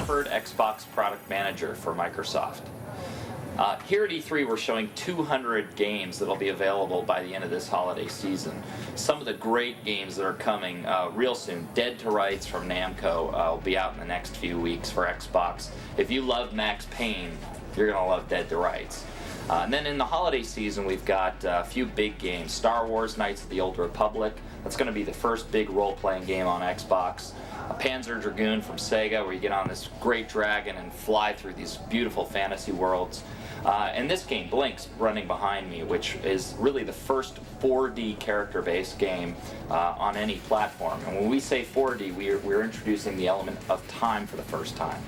preferred Xbox product manager for Microsoft. Here at E3, we're showing 200 games that will be available by the end of this holiday season. Some of the great games that are coming real soon. Dead to Rights from Namco will be out in the next few weeks for Xbox. If you love Max Payne, you're going to love Dead to Rights. And then in the holiday season, we've got a few big games. Star Wars Knights of the Old Republic. That's going to be the first big role-playing game on Xbox. Panzer Dragoon from Sega, where you get on this great dragon and fly through these beautiful fantasy worlds. And this game, Blink's running behind me, which is really the first 4D character-based game on any platform. And when we say 4D, we're introducing the element of time for the first time.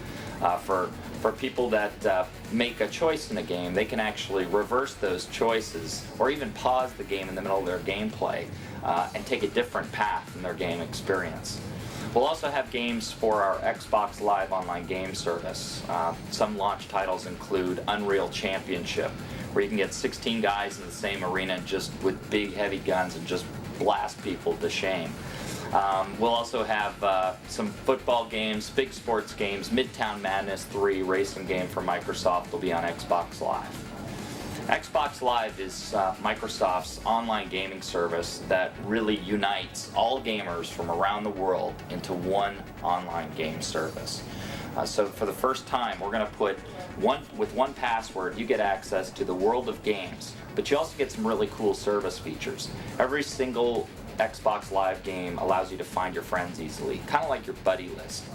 For people that make a choice in a game, they can actually reverse those choices or even pause the game in the middle of their gameplay and take a different path in their game experience. We'll also have games for our Xbox Live online game service. Some launch titles include Unreal Championship, where you can get 16 guys in the same arena just with big heavy guns and just blast people to shame. We'll also have some football games, big sports games. Midtown Madness 3 racing game for Microsoft will be on Xbox Live. Xbox Live is Microsoft's online gaming service that really unites all gamers from around the world into one online game service. So for the first time, we're going to put with one password, you get access to the world of games, but you also get some really cool service features. Every single Xbox Live game allows you to find your friends easily, kind of like your buddy list.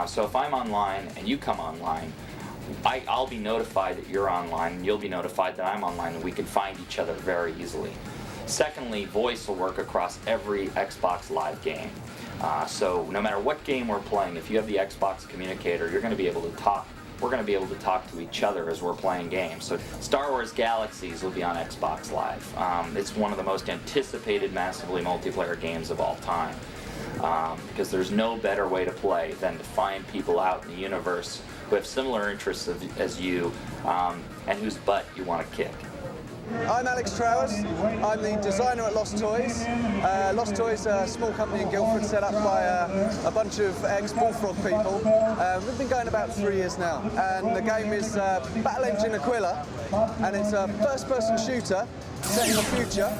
So if I'm online and you come online, I'll be notified that you're online, and you'll be notified that I'm online, and we can find each other very easily. Secondly, voice will work across every Xbox Live game. So no matter what game we're playing, if you have the Xbox communicator, you're going to be able to talk. We're going to be able to talk to each other as we're playing games. So Star Wars Galaxies will be on Xbox Live. It's one of the most anticipated massively multiplayer games of all time. Because there's no better way to play than to find people out in the universe who have similar interests as you and whose butt you want to kick. I'm Alex Trowers. I'm the designer at Lost Toys. Lost Toys is a small company in Guildford set up by a bunch of ex-Bullfrog people. We've been going about 3 years now, and the game is Battle Engine Aquila, and it's a first-person shooter set in the future.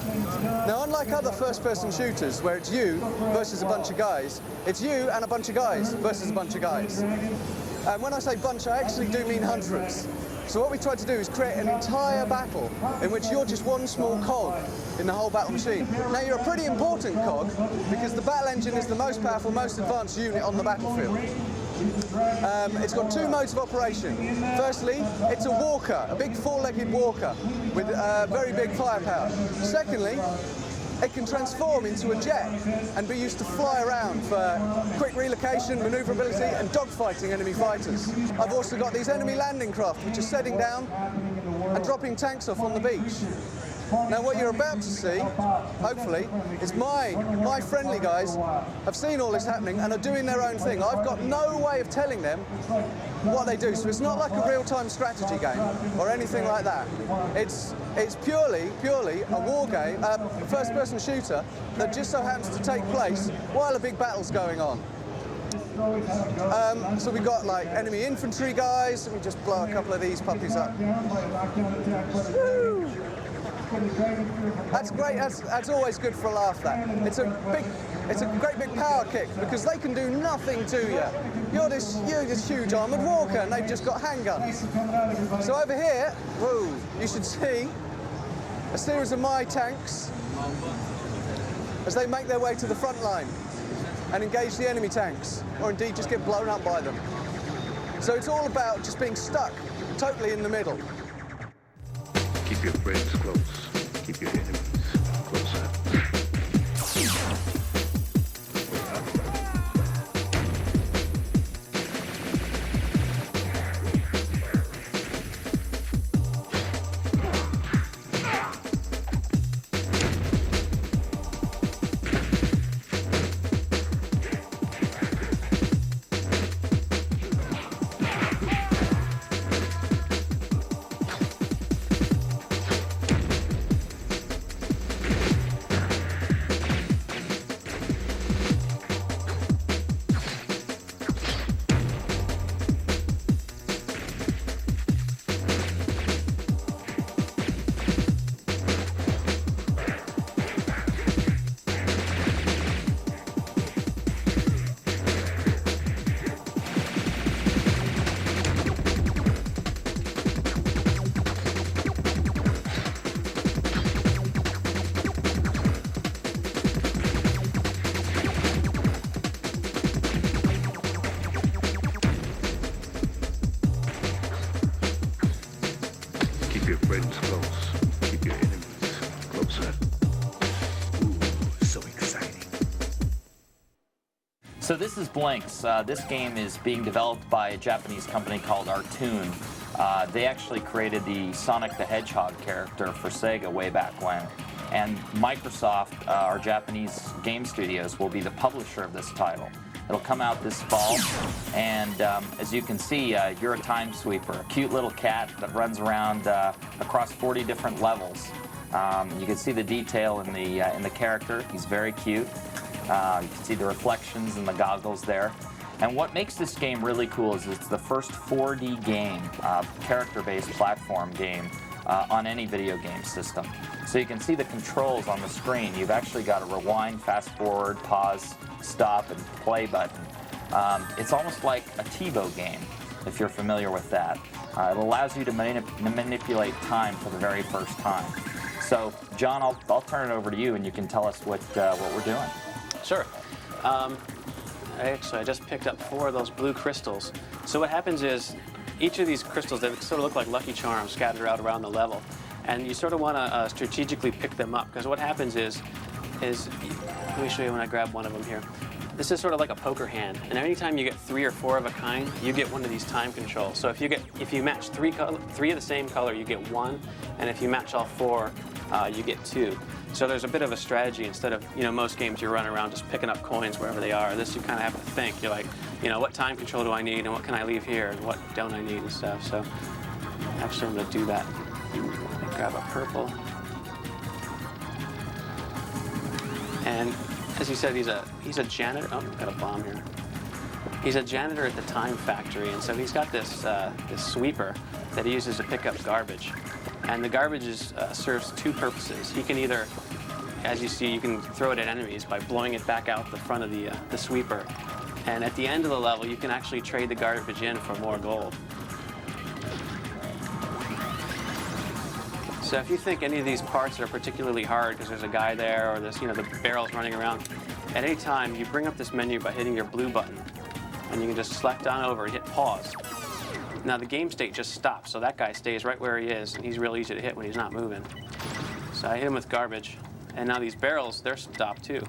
Now, unlike other first-person shooters where it's you versus a bunch of guys, it's you and a bunch of guys versus a bunch of guys. And when I say bunch, I actually do mean hundreds. So what we tried to do is create an entire battle in which you're just one small cog in the whole battle machine. Now, you're a pretty important cog because the battle engine is the most powerful, most advanced unit on the battlefield. It's got two modes of operation. Firstly, it's a walker, a big four-legged walker with very big firepower. Secondly, it can transform into a jet and be used to fly around for quick relocation, maneuverability and dogfighting enemy fighters. I've also got these enemy landing craft which are setting down and dropping tanks off on the beach. Now what you're about to see, hopefully, is my friendly guys have seen all this happening and are doing their own thing. I've got no way of telling them what they do, so it's not like a real-time strategy game or anything like that. It's purely a war game, a first-person shooter that just so happens to take place while a big battle's going on. So we've got like enemy infantry guys. Let me just blow a couple of these puppies up. Woo! That's great. That's always good for a laugh. That it's a great big power kick because they can do nothing to you. You're this huge armoured walker, and they've just got handguns. So over here, whoa, you should see a series of my tanks as they make their way to the front line and engage the enemy tanks, or indeed just get blown up by them. So it's all about just being stuck totally in the middle. Keep your friends close. Keep your enemies closer. Ooh, so exciting. So this is Blinks. This game is being developed by a Japanese company called Artoon. They actually created the Sonic the Hedgehog character for Sega way back when. And Microsoft, our Japanese game studios, will be the publisher of this title. It'll come out this fall, and as you can see, you're a time sweeper, a cute little cat that runs around across 40 different levels. You can see the detail in the character. He's very cute. You can see the reflections in the goggles there. And what makes this game really cool is it's the first 4D game, character-based platform game on any video game system. So you can see the controls on the screen. You've actually got a rewind, fast forward, pause, stop, and play button. It's almost like a TiVo game, if you're familiar with that. It allows you to manipulate time for the very first time. So, John, I'll turn it over to you, and you can tell us what we're doing. Sure. Actually, I just picked up 4 of those blue crystals. So what happens is, each of these crystals, they sort of look like Lucky Charms scattered out around the level. And you sort of want to strategically pick them up, because what happens is, let me show you when I grab one of them here. This is sort of like a poker hand, and anytime you get 3 or 4 of a kind, you get one of these time controls. So if you match 3 of the same color, you get 1, and if you match all 4, you get 2. So there's a bit of a strategy. Instead of, most games you run around just picking up coins wherever they are. This you kind of have to think. You're like, what time control do I need, and what can I leave here, and what don't I need and stuff. So actually I'm going to do that. Let me grab a purple. And as you said, he's a janitor. Oh, I've got a bomb here. He's a janitor at the time factory, and so he's got this sweeper that he uses to pick up garbage. And the garbage serves 2 purposes. He can either, as you see, you can throw it at enemies by blowing it back out the front of the sweeper. And at the end of the level, you can actually trade the garbage in for more gold. So if you think any of these parts are particularly hard because there's a guy there or there's, the barrel's running around, at any time you bring up this menu by hitting your blue button, and you can just select on over and hit pause. Now the game state just stops, so that guy stays right where he is, and he's real easy to hit when he's not moving. So I hit him with garbage, and now these barrels, they're stopped too.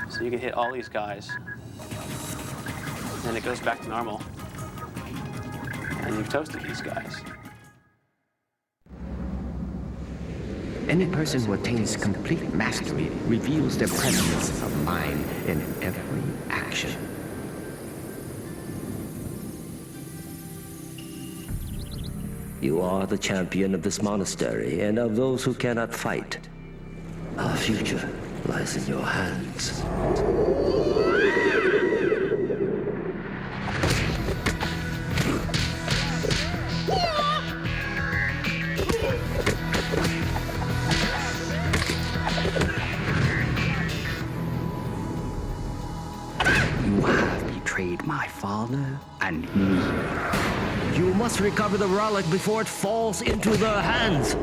So you can hit all these guys, and it goes back to normal. And you've toasted these guys. Any person who attains complete mastery reveals their presence of mind in every action. You are the champion of this monastery and of those who cannot fight. Our future lies in your hands. You have betrayed my father and me. You must recover the relic before it falls into their hands.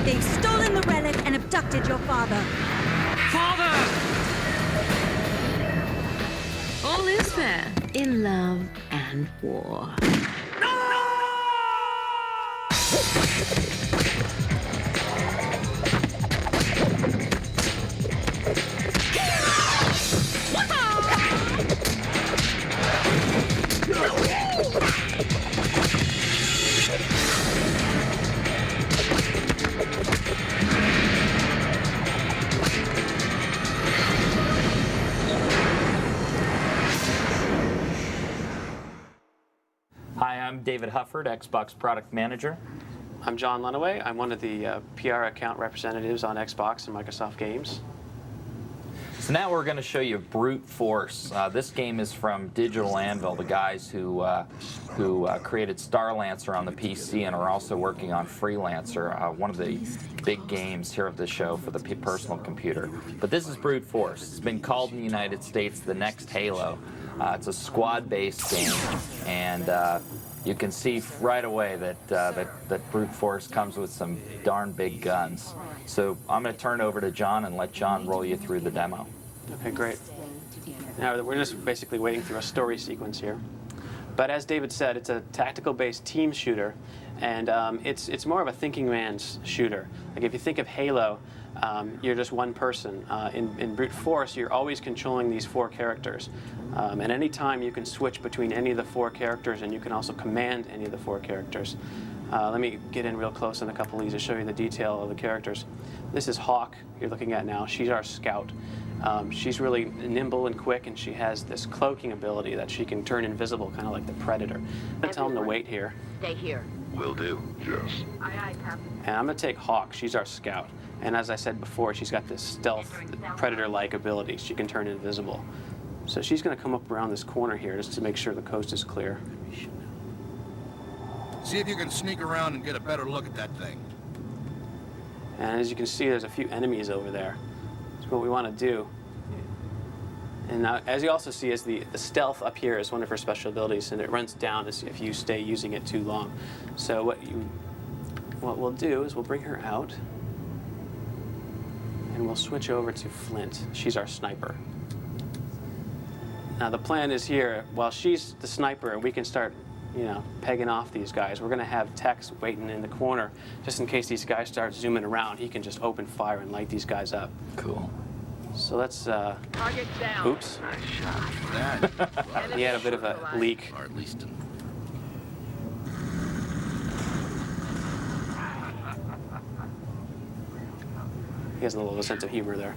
They've stolen the relic and abducted your father. Father! All is fair in love and war. Hi, I'm David Hufford, Xbox Product Manager. I'm John Lunaway. I'm one of the PR account representatives on Xbox and Microsoft games. So now we're going to show you Brute Force. This game is from Digital Anvil, the guys who created Starlancer on the PC and are also working on Freelancer, one of the big games here of the show for the personal computer. But this is Brute Force. It's been called in the United States the next Halo. It's a squad-based game, and you can see right away that Brute Force comes with some darn big guns. So I'm going to turn it over to John and let John roll you through the demo. Okay, great. Now, we're just basically waiting through a story sequence here. But as David said, it's a tactical-based team shooter, And it's more of a thinking man's shooter. Like if you think of Halo, you're just one person. In Brute Force, you're always controlling these 4 characters. And any time you can switch between any of the 4 characters, and you can also command any of the 4 characters. Let me get in real close on a couple of these to show you the detail of the characters. This is Hawk you're looking at now. She's our scout. She's really nimble and quick, and she has this cloaking ability that she can turn invisible, kind of like the Predator. I'm going to tell him to wait here. Stay here. Will do. Yes. Aye, aye, Captain. And I'm going to take Hawk. She's our scout. And as I said before, she's got this stealth, Predator-like ability. She can turn invisible. So she's going to come up around this corner here just to make sure the coast is clear. See if you can sneak around and get a better look at that thing. And as you can see, there's a few enemies over there. So what we want to do, and now, as you also see, is the stealth up here is one of her special abilities, and it runs down if you stay using it too long. So what we'll do is we'll bring her out, and we'll switch over to Flint. She's our sniper. Now the plan is here, while she's the sniper and we can start, you know, pegging off these guys, we're going to have Tex waiting in the corner just in case these guys start zooming around. He can just open fire and light these guys up. Cool. So let's, Target down. oops. Nice shot. That. He had a bit of a leak. Or at least He has a little sense of humor there.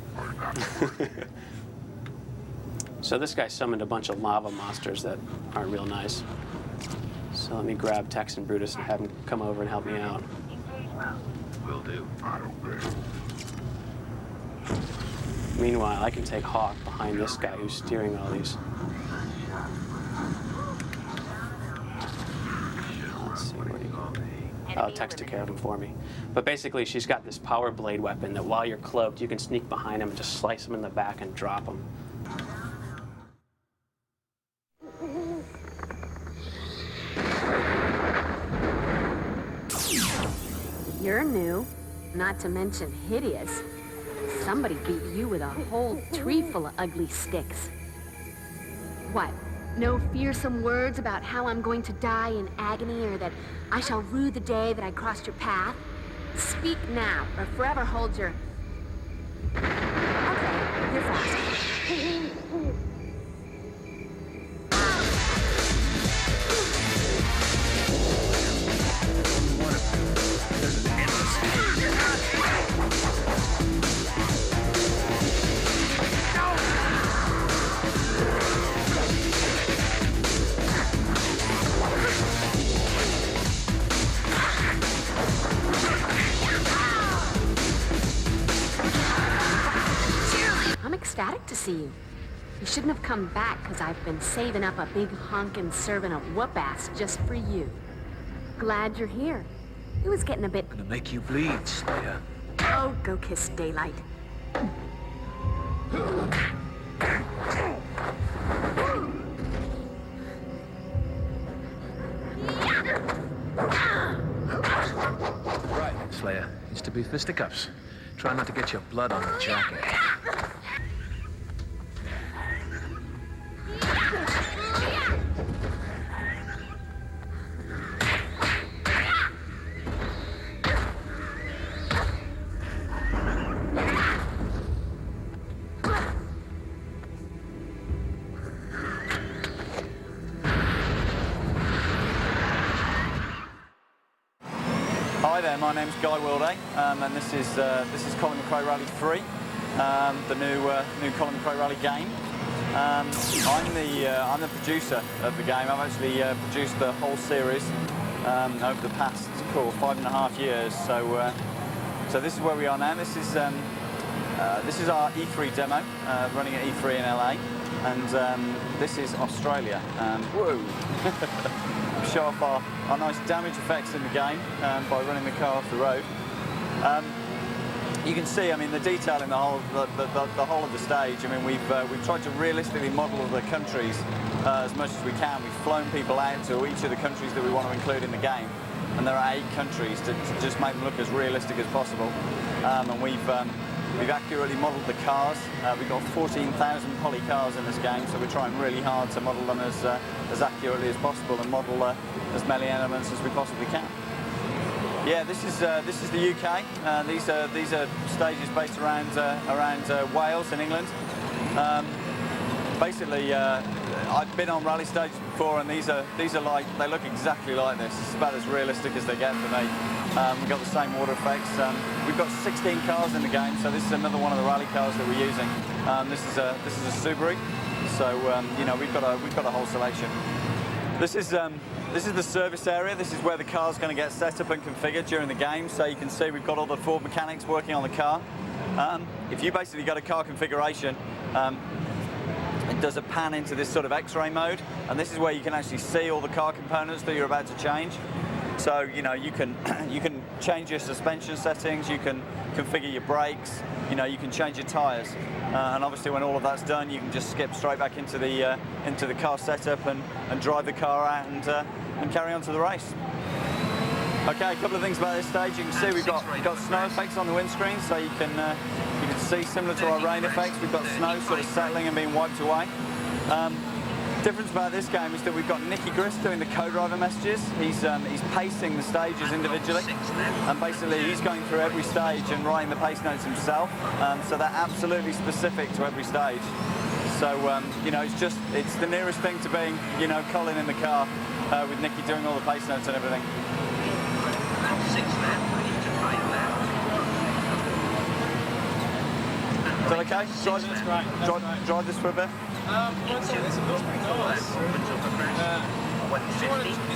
So this guy summoned a bunch of lava monsters that aren't real nice. So let me grab Tex and Brutus and have them come over and help me out. Will do. Meanwhile, I can take Hawk behind this guy who's steering all these. Let's see, where'd he go? Oh, Tex took care of him for me. But basically, she's got this power blade weapon that while you're cloaked, you can sneak behind him and just slice him in the back and drop him. You're new, not to mention hideous. Somebody beat you with a whole tree full of ugly sticks. What? No fearsome words about how I'm going to die in agony or that I shall rue the day that I crossed your path? Speak now, or forever hold your... Okay, you're fast. I'm ecstatic to see you. You shouldn't have come back, because I've been saving up a big honkin' serving of whoop-ass just for you. Glad you're here. It was getting a bit... Gonna make you bleed, Slayer. Oh, go kiss daylight. Right, Slayer. It's to be fisticuffs. Try not to get your blood on the jacket. Hi there, my name's Guy Wilday, and this is Colin McRae Rally 3, the new Colin McRae Rally game. I'm the producer of the game. I've actually produced the whole series over the past 5.5 years. So this is where we are now. This is our E3 demo, running at E3 in LA, and this is Australia. Whoa! Show off our nice damage effects in the game by running the car off the road. You can see, I mean, the detail in the whole of the stage. I mean, we've tried to realistically model the countries as much as we can. We've flown people out to each of the countries that we want to include in the game, and there are 8 countries to just make them look as realistic as possible. And we've accurately modelled the cars. We've got 14,000 poly cars in this game, so we're trying really hard to model them as accurately as possible and model as many elements as we possibly can. Yeah, this is the UK. These are stages based around Wales in England. Basically, I've been on rally stages before, and these are like, they look exactly like this. It's about as realistic as they get for me. We've got the same water effects. We've got 16 cars in the game, so this is another one of the rally cars that we're using. This is a Subaru, so you know, we've got a whole selection. This is the service area. This is where the car's going to get set up and configured during the game. So you can see we've got all the Ford mechanics working on the car. If you basically go to car configuration, it does a pan into this sort of X-ray mode, and this is where you can actually see all the car components that you're about to change. So you know, you can change your suspension settings, you can configure your brakes, you know, you can change your tyres, and obviously when all of that's done, you can just skip straight back into the car setup and drive the car out and carry on to the race. Okay, a couple of things about this stage. You can see we've got snow effects on the windscreen, so you can see, similar to our rain effects, we've got snow sort of settling and being wiped away. Difference about this game is that we've got Nicky Grist doing the co-driver messages. He's pacing the stages individually, and basically he's going through every stage and writing the pace notes himself. So they're absolutely specific to every stage. So you know, it's the nearest thing to being, you know, Colin in the car with Nicky doing all the pace notes and everything. Is that okay? Drive this for a bit. This feels pretty nice. Is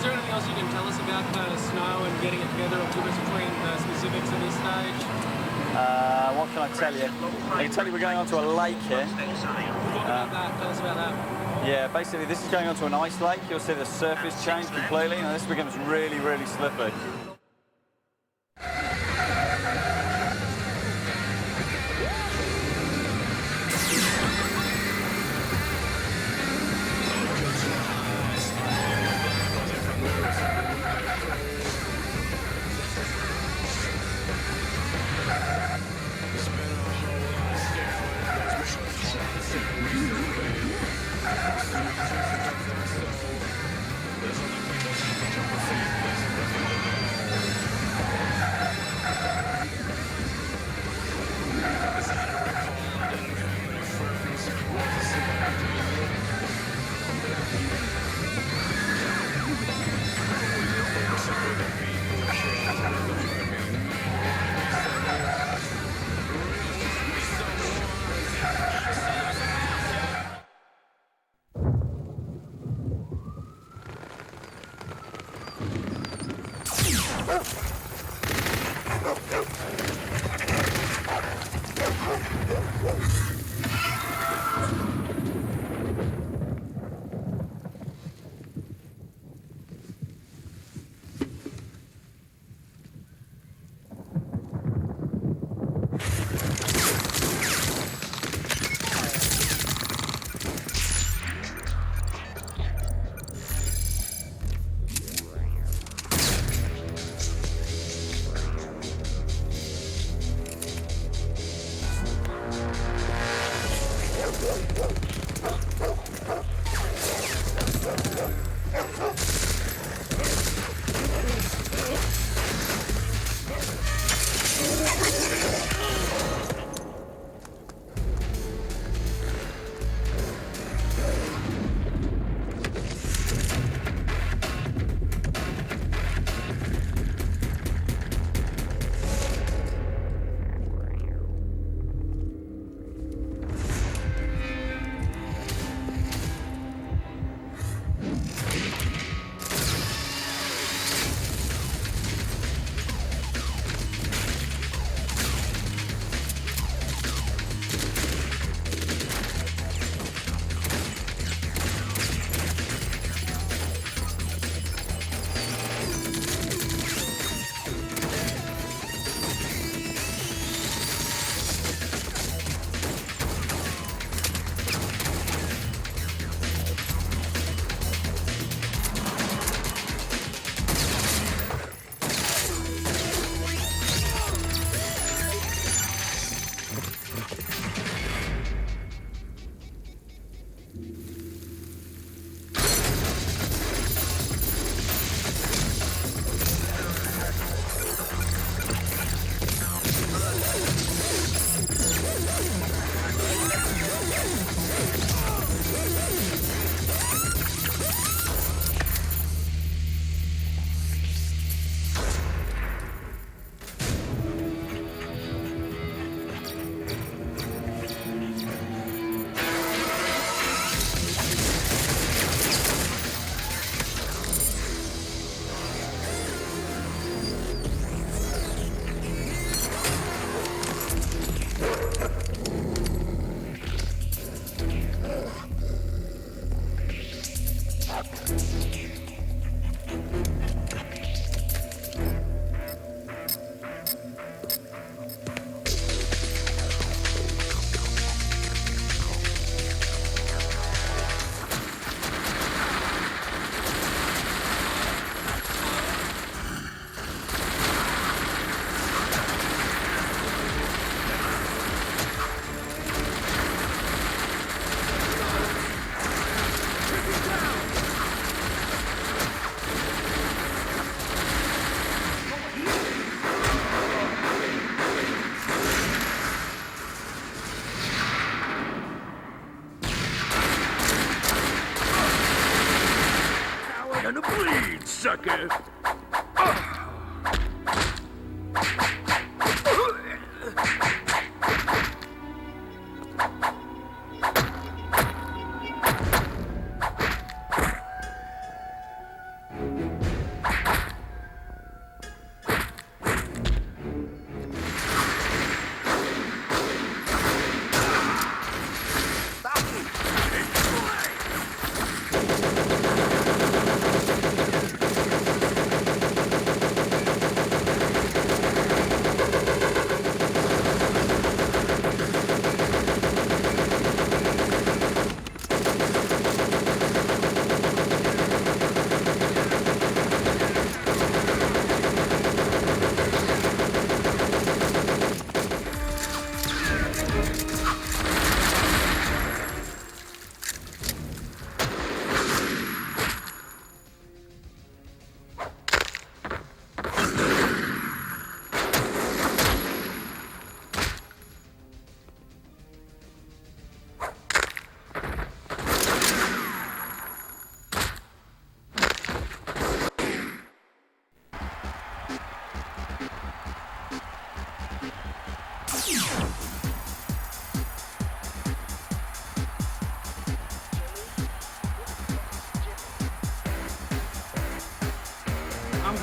there anything else you can tell us about snow and getting it together, or give us between the specifics of this stage? What can I tell you? I can tell you we're going onto a lake here. Tell us about that. Yeah, basically this is going onto an ice lake. You'll see the surface change completely, and this becomes really, really slippery.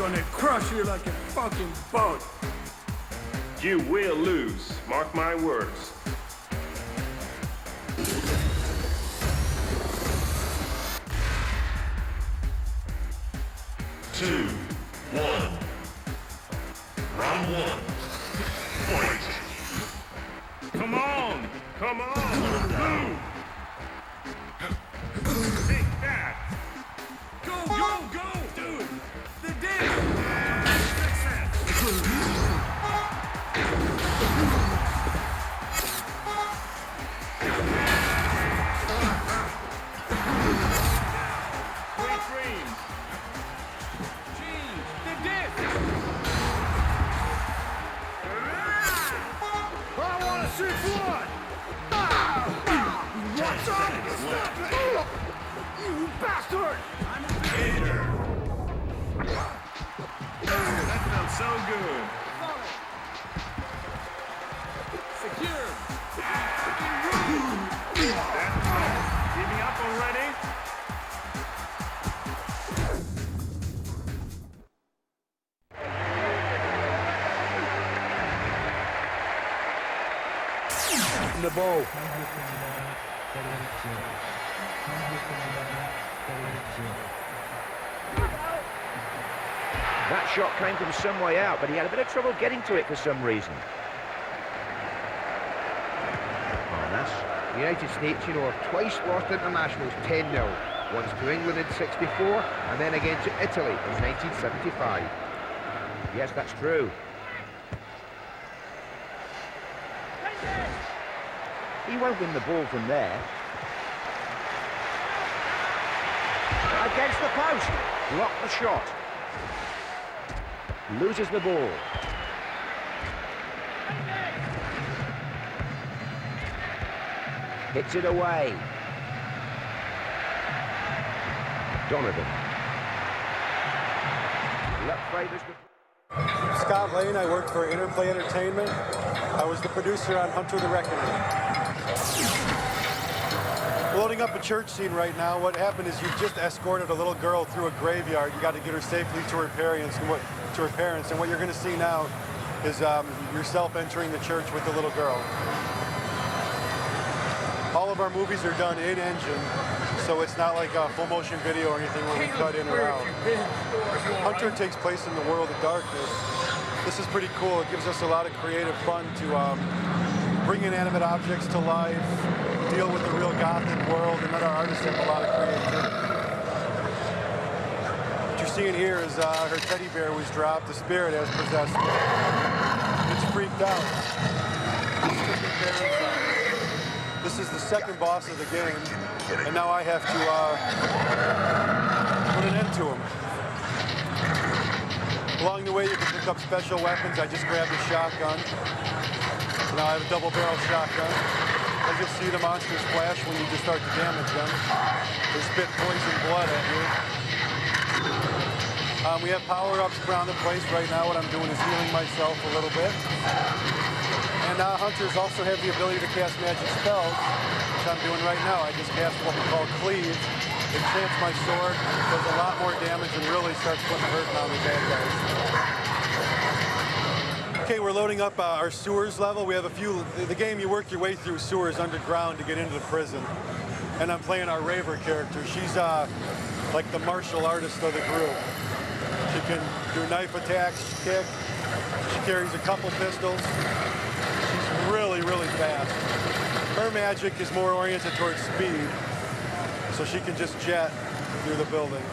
gonna crush you like a fucking bug. You will lose, mark my words. Two, one. Round one. Fight. Come on! Come on! Move! Take that! Go, go, go! Dude! The dance! Fix that! Sweet dreams! Jeez! The dance! I wanna see blood! What's up? You bastard! I'm a leader! That felt so good. Secure! Giving up already? The ball. That shot came from some way out, but he had a bit of trouble getting to it for some reason. Oh, that's the United States, you know, have twice lost internationals 10-0. Once to England in '64, and then again to Italy in 1975. Yes, that's true. He won't win the ball from there. Against the post. Blocked the shot. Loses the ball. Hits it away. Donovan. Luck favours the... Scott Lane, I worked for Interplay Entertainment. I was the producer on Hunter the Reckoning. Loading up a church scene right now. What happened is you've just escorted a little girl through a graveyard. You got to get her safely to her parents. And what you're going to see now is yourself entering the church with the little girl. All of our movies are done in engine, so it's not like a full motion video or anything where we cut in or out. Hunter takes place in the world of darkness. This is pretty cool. It gives us a lot of creative fun to bring inanimate objects to life, deal with the real Gothic world, and let our artists have a lot of creativity. What you're seeing here is her teddy bear was dropped. The spirit has possessed her. It's freaked out. This is the second boss of the game, and now I have to put an end to him. Along the way, you can pick up special weapons. I just grabbed a shotgun. Now I have a double-barrel shotgun. As you'll see, the monsters flash when you just start to damage them. They spit poison blood at you. We have power-ups around the place. Right now, what I'm doing is healing myself a little bit. And hunters also have the ability to cast magic spells, which I'm doing right now. I just cast what we call Cleave. It enchants my sword, does a lot more damage, and really starts putting hurt on the bad guys. Okay, we're loading up our sewers level. We have a few, the game you work your way through sewers underground to get into the prison. And I'm playing our Raver character. She's like the martial artist of the group. She can do knife attacks, kick. She carries a couple pistols. She's really, really fast. Her magic is more oriented towards speed, so she can just jet through the building.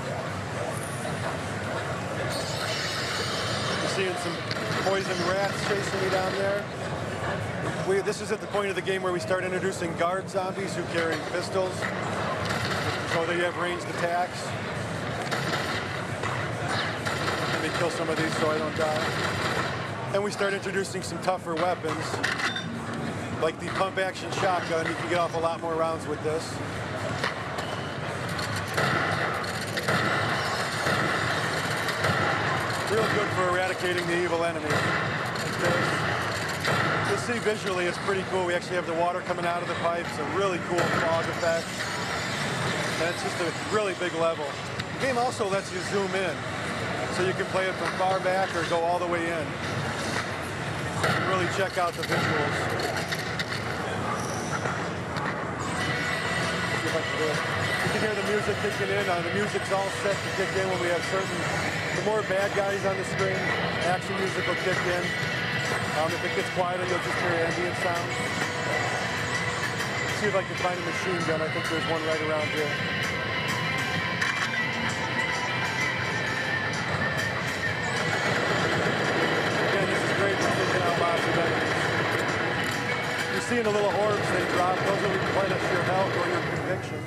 You're seeing some poison rats chasing me down there. This is at the point of the game where we start introducing guard zombies who carry pistols, so they have ranged attacks. Let me kill some of these so I don't die. And we start introducing some tougher weapons, like the pump-action shotgun. You can get off a lot more rounds with this. Real good for eradicating the evil enemy. You'll see visually it's pretty cool. We actually have the water coming out of the pipes, a really cool fog effect. And it's just a really big level. The game also lets you zoom in. so you can play it from far back or go all the way in. You can really check out the visuals. See if I can do it. You can hear the music kicking in. The music's all set to kick in when we have the more bad guys on the screen, action music will kick in. If it gets quieter, you'll just hear ambient sounds. See if I can find a machine gun. I think there's one right around here. Again, this is great for taking out lots of enemies. You're seeing the little orbs they drop. Those will replenish your health or your conviction.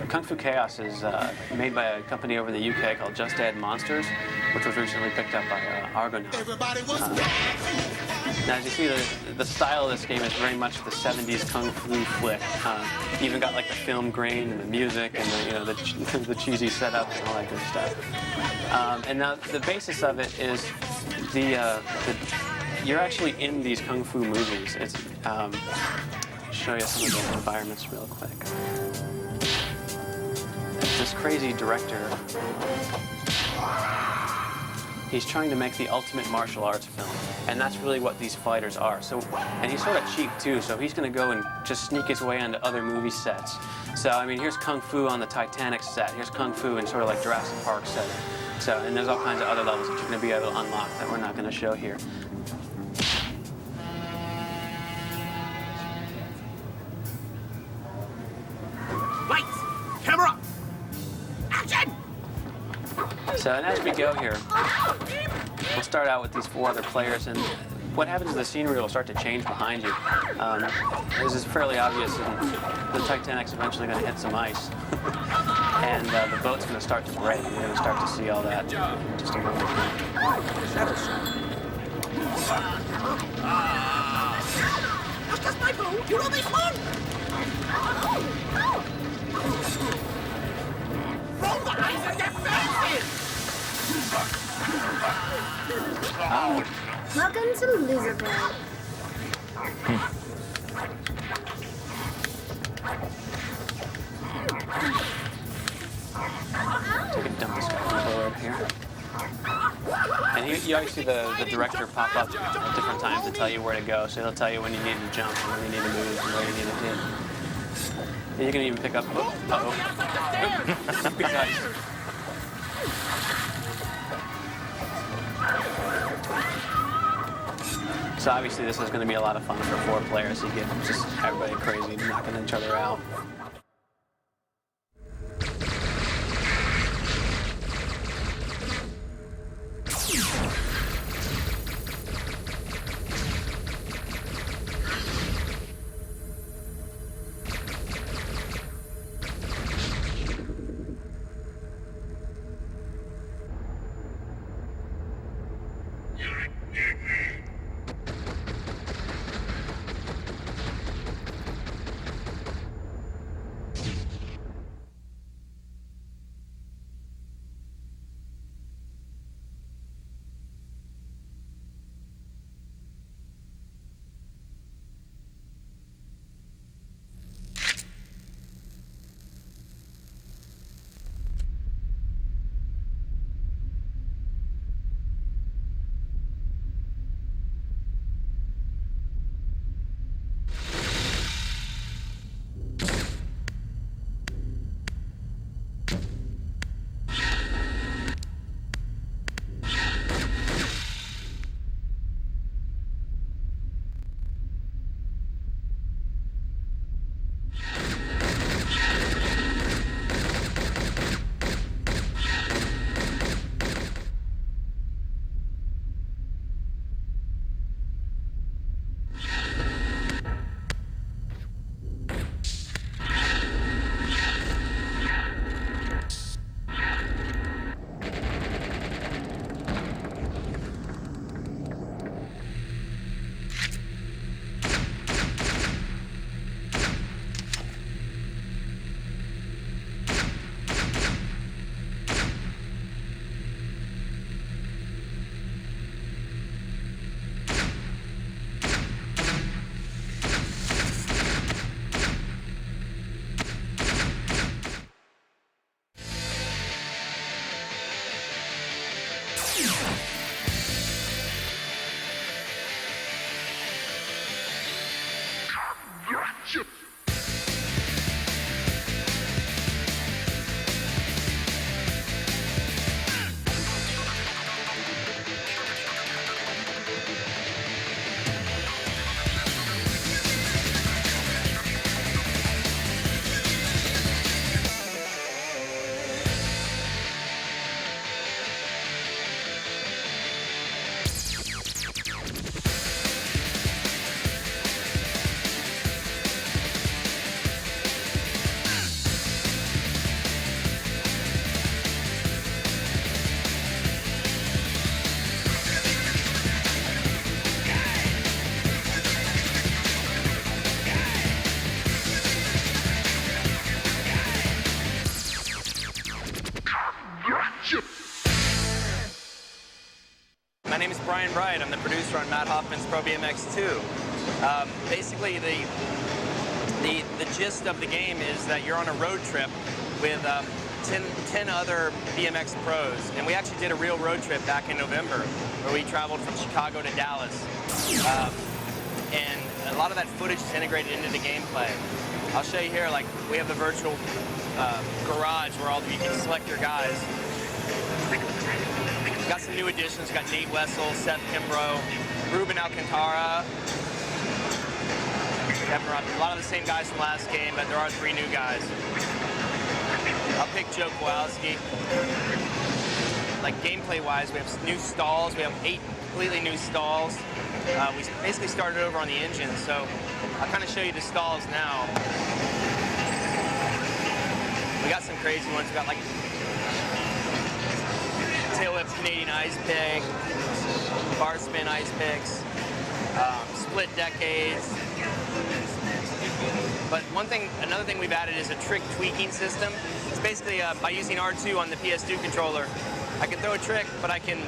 Kung Fu Chaos is made by a company over in the UK called Just Add Monsters, which was recently picked up by Argonaut. Now, as you see, the style of this game is very much the 70s Kung Fu flick. You even got like the film grain and the music and the cheesy setup and all that good stuff. And now the basis of it is you're actually in these Kung Fu movies. It's show you some of the environments real quick. This crazy director, he's trying to make the ultimate martial arts film, and that's really what these fighters are. So, and he's sort of cheap too, so he's going to go and just sneak his way onto other movie sets. So, I mean, here's Kung Fu on the Titanic set, here's Kung Fu in sort of like Jurassic Park set. So, and there's all kinds of other levels that you're going to be able to unlock that we're not going to show here. Lights! Camera! Action! So, and as we go here, we'll start out with these 4 other players, and what happens is the scenery will start to change behind you. This is fairly obvious, and the Titanic's eventually going to hit some ice. And the boat's going to start to break. You're going to start to see all that in just a moment. That's just my boat! You're on this one! Roll the ice in their faces! Welcome to Loserville. Take a dump this guy over here. And you always see the director pop up at different times to tell you where to go. So he'll tell you when you need to jump, and when you need to move, and where you need to hit. And you can even pick up. Nice. So obviously this is going to be a lot of fun for 4 players. You get just everybody crazy, knocking each other out. right. I'm the producer on Matt Hoffman's Pro BMX 2. Basically, the gist of the game is that you're on a road trip with 10 other BMX pros, and we actually did a real road trip back in November where we traveled from Chicago to Dallas. And a lot of that footage is integrated into the gameplay. I'll show you here, like, we have the virtual garage where you can select your guys. We've got some new additions. We've got Nate Wessel, Seth Kimbrough, Ruben Alcantara. A lot of the same guys from last game, but there are 3 new guys. I'll pick Joe Kowalski. Like gameplay-wise, we have new stalls. We have 8 completely new stalls. We basically started over on the engine, so I'll kind of show you the stalls now. We got some crazy ones. We got like tail whip Canadian ice pick, bar spin ice picks, split decades. But another thing we've added is a trick tweaking system. It's basically by using R2 on the PS2 controller, I can throw a trick, but I can,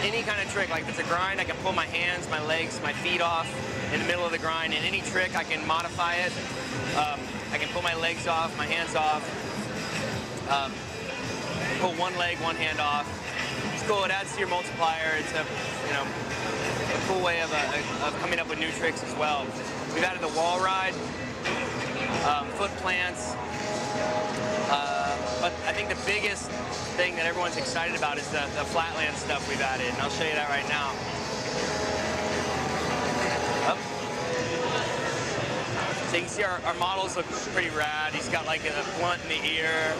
any kind of trick, like if it's a grind, I can pull my hands, my legs, my feet off in the middle of the grind, and any trick, I can modify it. I can pull my legs off, my hands off, pull one leg, one hand off. It's cool, it adds to your multiplier. It's a cool way of coming up with new tricks as well. We've added the wall ride, foot plants, but I think the biggest thing that everyone's excited about is the flatland stuff we've added, and I'll show you that right now. So you can see our models look pretty rad. He's got like a blunt in the ear,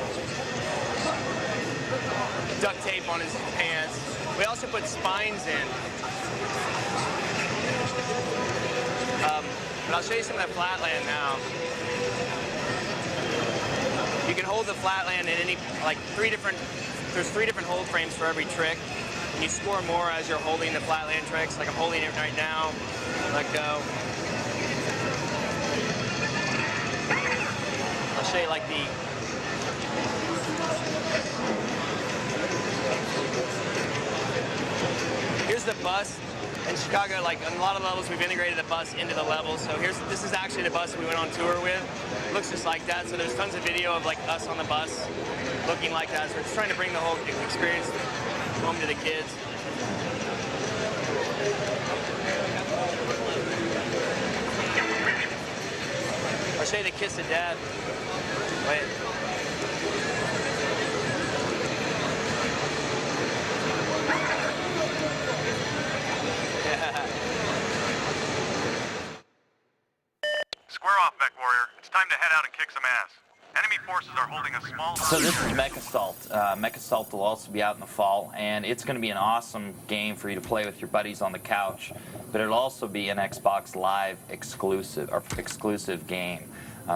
duct tape on his pants. We also put spines in. But I'll show you some of that flatland now. You can hold the flatland in any, like there's 3 different hold frames for every trick. And you score more as you're holding the flatland tricks. Like I'm holding it right now. Let go. I'll show you like here's the bus. In Chicago, like on a lot of levels, we've integrated the bus into the levels. So this is actually the bus we went on tour with. It looks just like that. So there's tons of video of like us on the bus looking like that. So we're just trying to bring the whole experience home to the kids. I'll show you the kiss of death. Wait. Square off, Mech Warrior. It's time to head out and kick some ass. Enemy forces are holding a small... So this is MechAssault. MechAssault will also be out in the fall, and it's going to be an awesome game for you to play with your buddies on the couch, but it'll also be an Xbox Live exclusive game.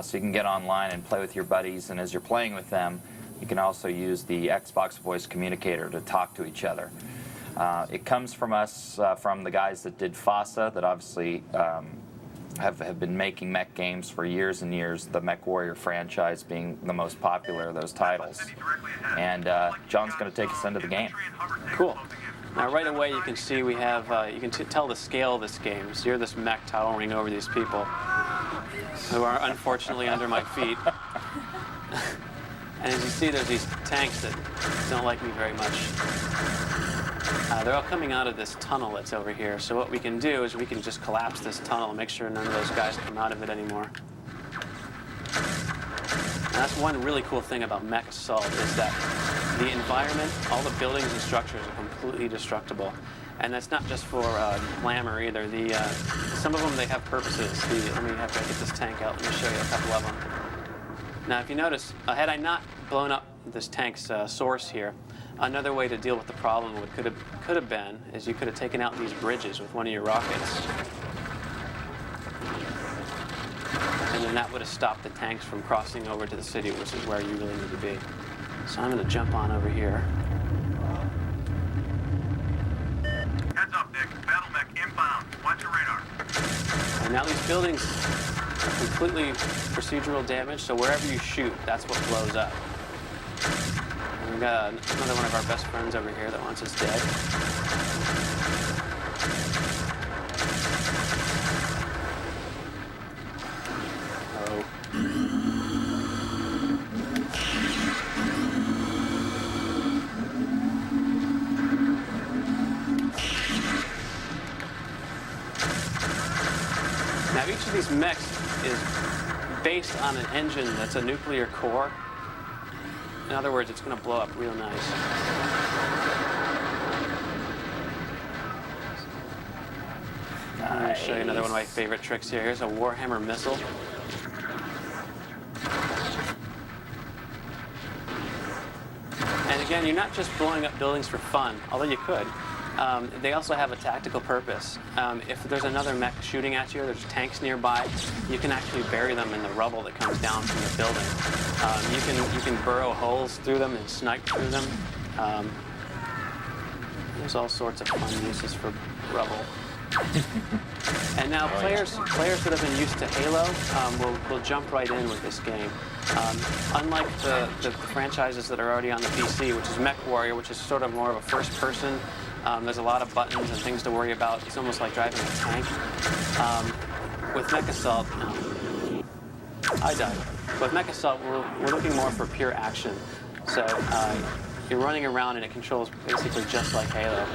So you can get online and play with your buddies, and as you're playing with them, you can also use the Xbox voice communicator to talk to each other. It comes from us, from the guys that did FASA, that obviously have been making mech games for years and years, the Mech Warrior franchise being the most popular of those titles. And John's going to take us into the game. Cool. Now right away you can see we have, you can tell the scale of this game. So you're this mech towering over these people who are unfortunately under my feet. And as you see, there's these tanks that don't like me very much. They're all coming out of this tunnel that's over here. So what we can do is we can just collapse this tunnel and make sure none of those guys come out of it anymore. And that's one really cool thing about MechAssault is that the environment, all the buildings and structures are completely destructible. And that's not just for glamour either. Some of them, they have purposes. Let me have to get this tank out. Let me show you a couple of them. Now, if you notice, had I not blown up this tank's source here, another way to deal with the problem could have been is you could have taken out these bridges with one of your rockets. And then that would have stopped the tanks from crossing over to the city, which is where you really need to be. So I'm going to jump on over here. Heads up, Nick. Battle mech inbound. Watch your radar. And now these buildings are completely procedural damage, so wherever you shoot, that's what blows up. And we've got another one of our best friends over here that wants us dead. Now, each of these mechs is based on an engine that's a nuclear core. In other words, it's going to blow up real nice. I'm going to show you another one of my favorite tricks here. Here's a Warhammer missile. And again, you're not just blowing up buildings for fun, although you could. They also have a tactical purpose. If there's another mech shooting at you, or there's tanks nearby, you can actually bury them in the rubble that comes down from the building. You can burrow holes through them and snipe through them. There's all sorts of fun uses for rubble. And now players that have been used to Halo will jump right in with this game. Unlike the franchises that are already on the PC, which is MechWarrior, which is sort of more of a first person. There's a lot of buttons and things to worry about. It's almost like driving a tank. With MechAssault, I died. With MechAssault, we're looking more for pure action. So you're running around and it controls basically just like Halo.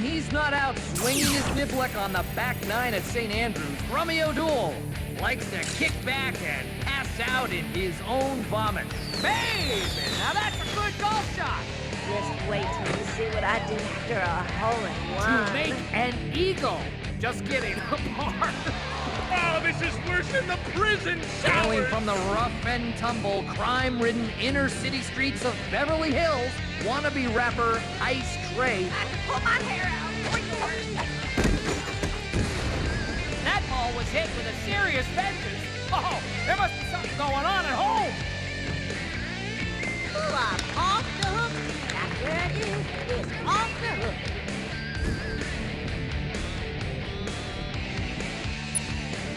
He's not out swinging his nibblick on the back nine at St. Andrews. Rummy O'Doul likes to kick back and pass out in his own vomit. Babe! Now that's a good golf shot! Just wait till you see what I do after a hole-in-one. To make an eagle! Just kidding, apart. Oh, this is worse than the prison shower! Sailing from the rough and tumble, crime-ridden inner city streets of Beverly Hills, wannabe rapper Ice Trey. I can pull my hair out. That ball was hit with a serious vengeance. Oh, there must be something going on at home. Ooh, I'm off the hook. That's where it is. It's off the hook.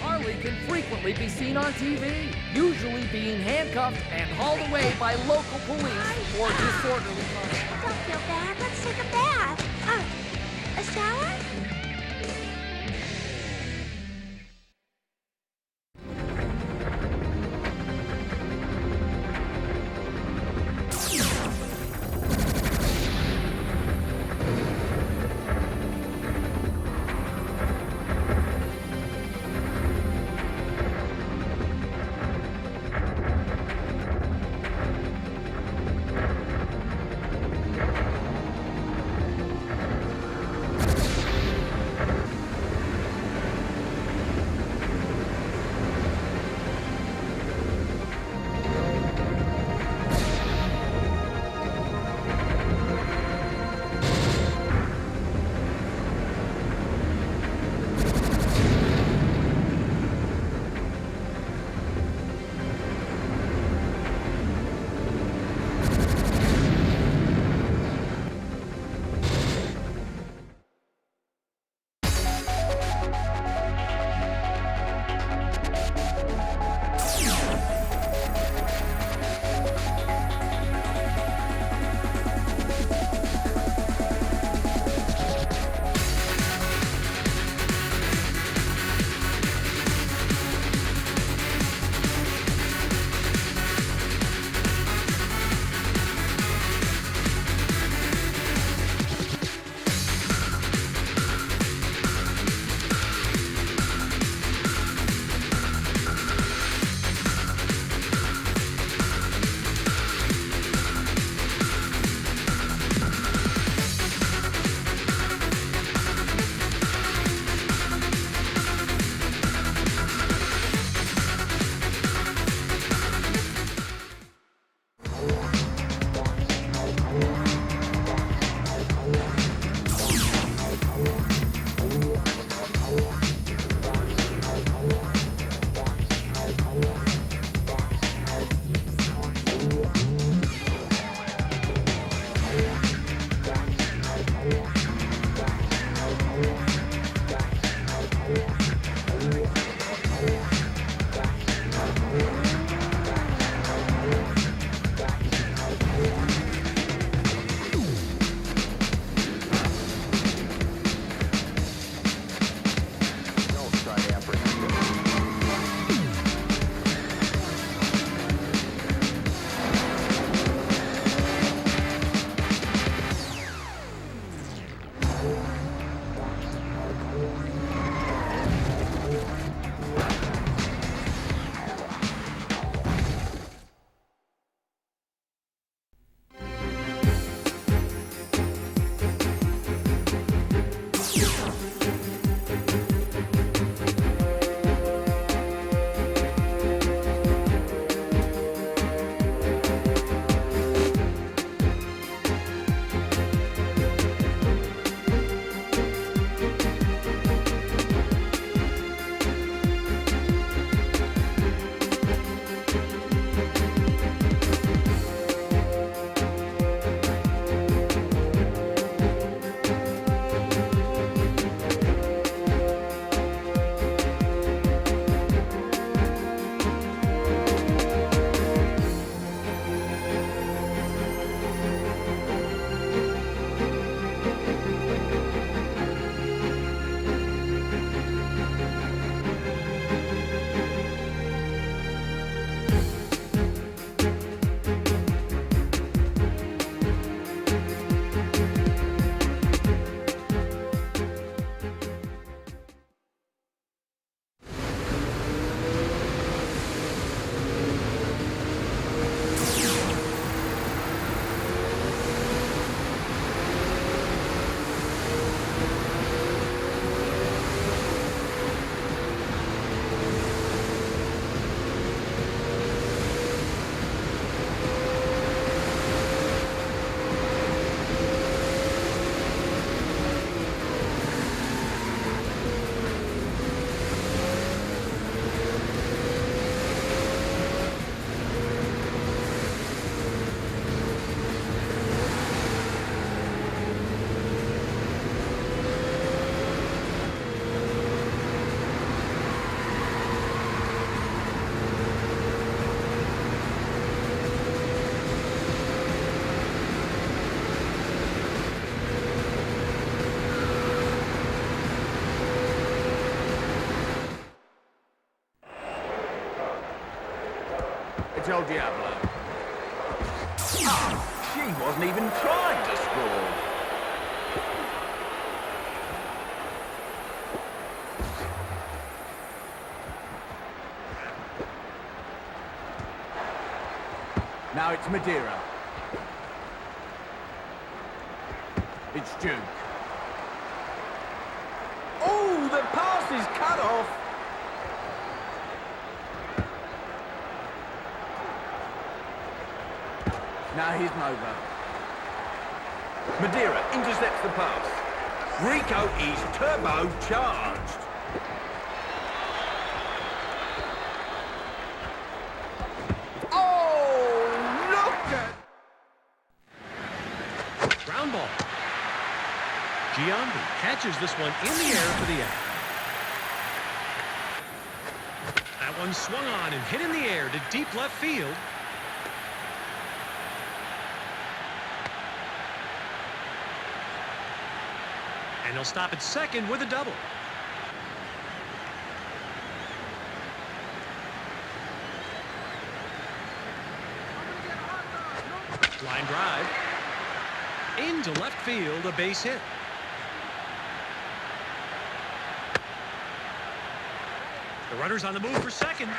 Harley can frequently be seen on TV, usually being handcuffed and hauled away by local police for disorderly conduct. I don't feel bad. Let's take a bath. A shower? out, El Diablo. Ah, she wasn't even trying to score. Now it's Madeira. It's Duke. Oh, the pass is cut off. Now here's Nova. Madeira intercepts the pass. Rico is turbo-charged. Oh, look at... Ground ball. Giambi catches this one in the air for the out. That one swung on and hit in the air to deep left field. And he'll stop at second with a double. Line drive. Into left field, a base hit. The runner's on the move for second.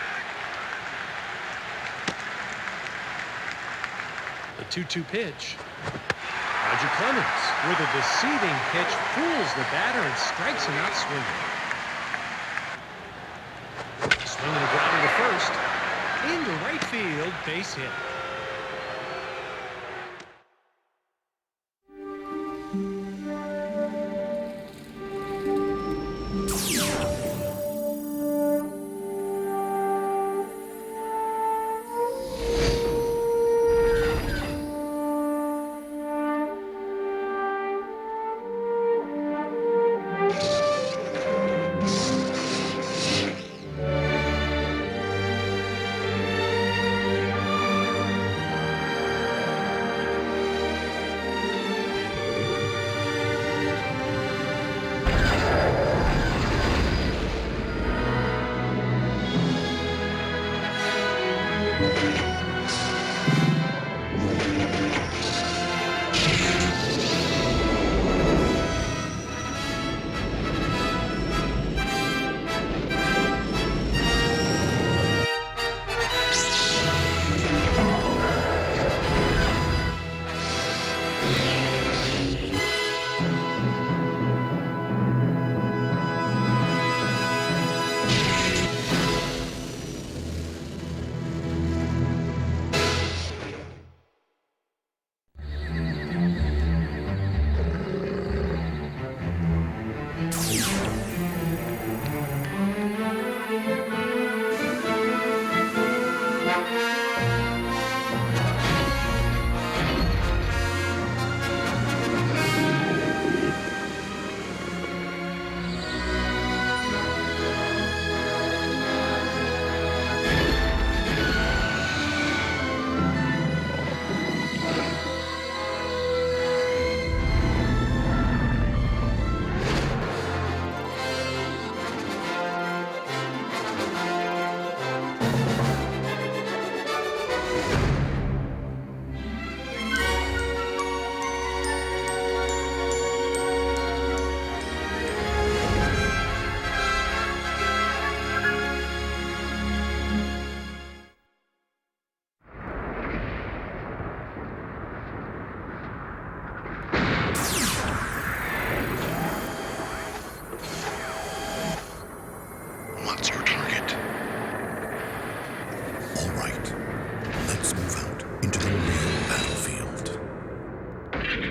The 2-2 pitch. Roger Clemens with a deceiving pitch fools the batter and strikes him out swinging. Swinging a grounder to first. Into right field, base hit.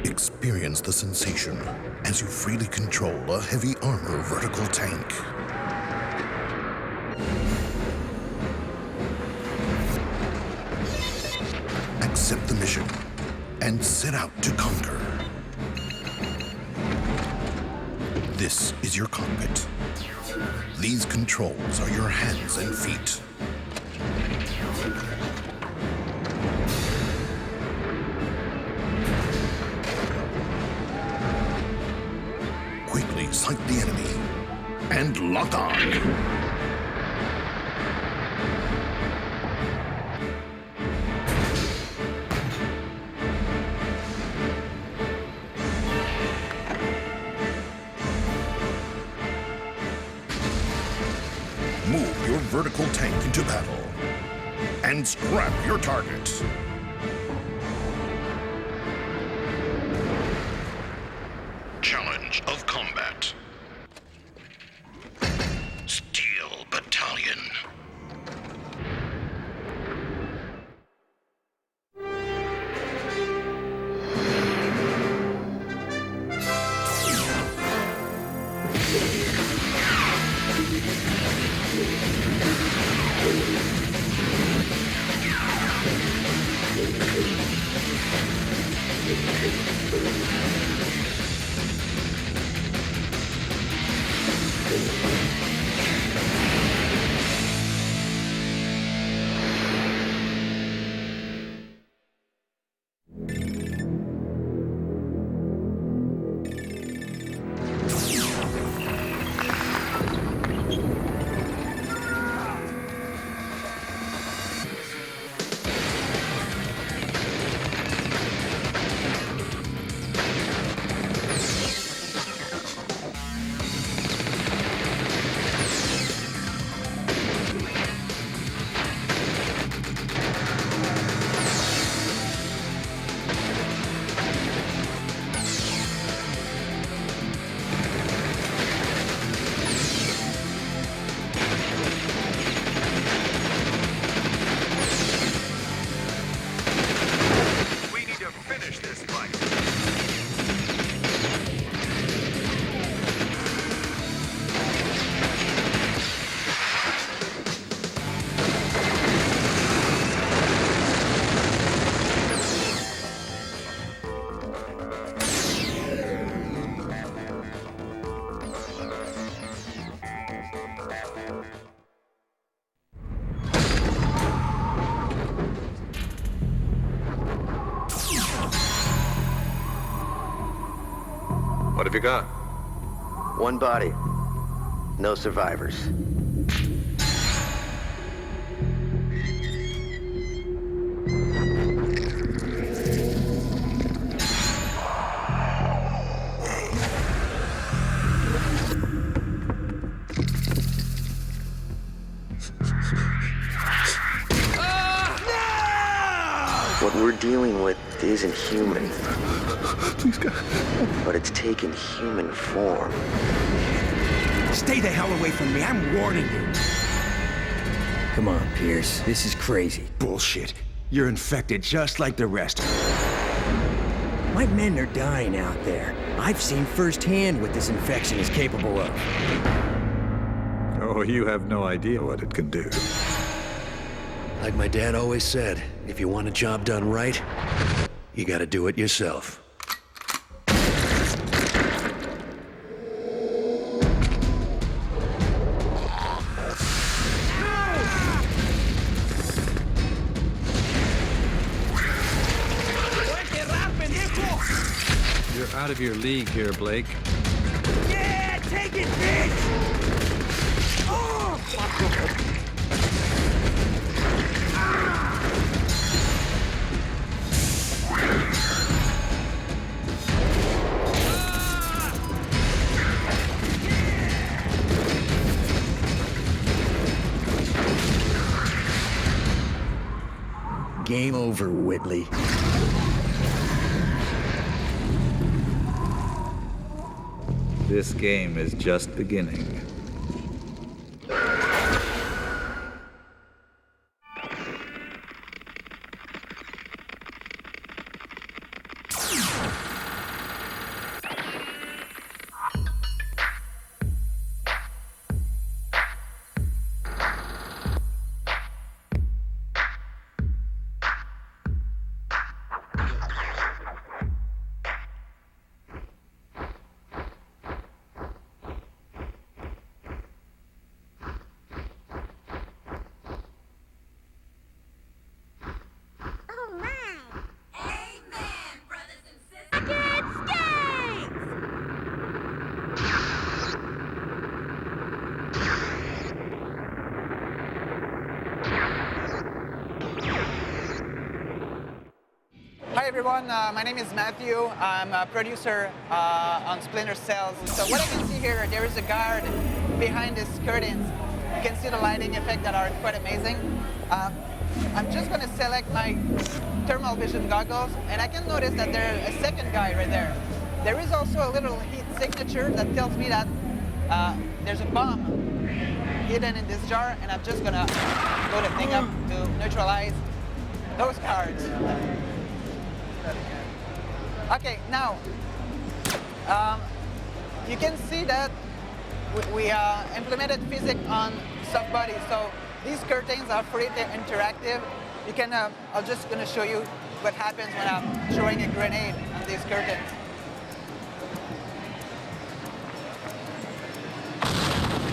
Experience the sensation as you freely control a heavy armor vertical tank. Accept the mission and set out to conquer. This is your cockpit. These controls are your hands and feet. Quickly sight the enemy and lock on. vertical tank into battle and scrap your target. Challenge of combat. Steel Battalion. What have you got? One body. No survivors. What we're dealing with isn't human. Please, God. But it's taken human form. Stay the hell away from me, I'm warning you. Come on, Pierce. This is crazy. Bullshit. You're infected just like the rest. My men are dying out there. I've seen firsthand what this infection is capable of. Oh, you have no idea what it can do. Like my dad always said, if you want a job done right, you gotta do it yourself. You're out of your league here, Blake. Yeah, take it, bitch! Oh! Game over, Whitley. This game is just beginning. Hi everyone, my name is Matthew. I'm a producer on Splinter Cell. So what I can see here, there is a guard behind these curtains, You can see the lighting effects that are quite amazing. I'm just going to select my thermal vision goggles, and I can notice that there's a second guy right there. There is also a little heat signature that tells me that there's a bomb hidden in this jar, and I'm just going to load the thing up to neutralize those guards. Okay, now, you can see that we implemented physics on soft body, so these curtains are pretty interactive. You can, I'm just going to show you what happens when I'm throwing a grenade on these curtains.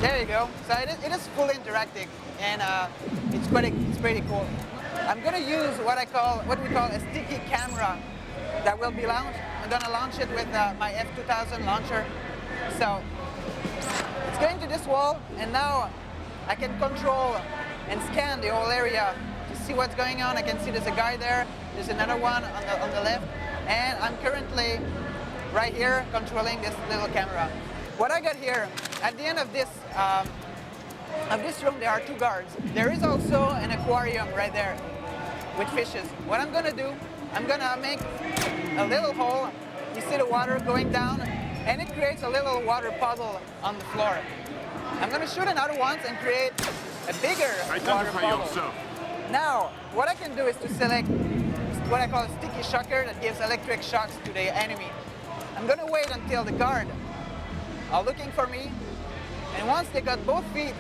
There you go. So it is fully interactive, and it's pretty cool. I'm going to use what we call a sticky camera that will be launched. I'm going to launch it with my F2000 launcher. So it's going to this wall, and now I can control and scan the whole area to see what's going on. I can see there's a guy there, there's another one on the left, and I'm currently right here controlling this little camera. What I got here, at the end of this room, there are two guards. There is also an aquarium right there with fishes. What I'm gonna do, I'm gonna make a little hole. You see the water going down, and it creates a little water puddle on the floor. I'm gonna shoot another one and create a bigger water puddle. Now, what I can do is to select what I call a sticky shocker that gives electric shocks to the enemy. I'm gonna wait until the guard are looking for me, and once they got both feet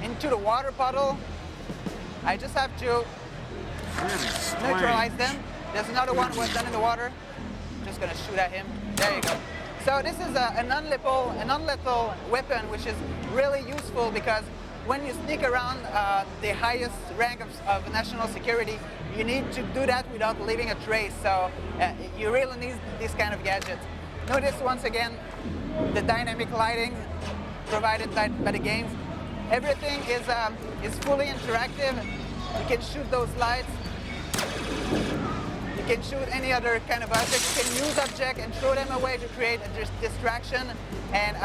into the water puddle, I just have to neutralize them. There's another one who was down in the water. I'm just gonna shoot at him. There you go. So this is a non-lethal weapon, which is really useful because when you sneak around the highest rank of national security, you need to do that without leaving a trace. So you really need this kind of gadget. Notice once again the dynamic lighting provided by the games. Everything is fully interactive. You can shoot those lights. You can shoot any other kind of object. You can use objects and throw them away to create a distraction and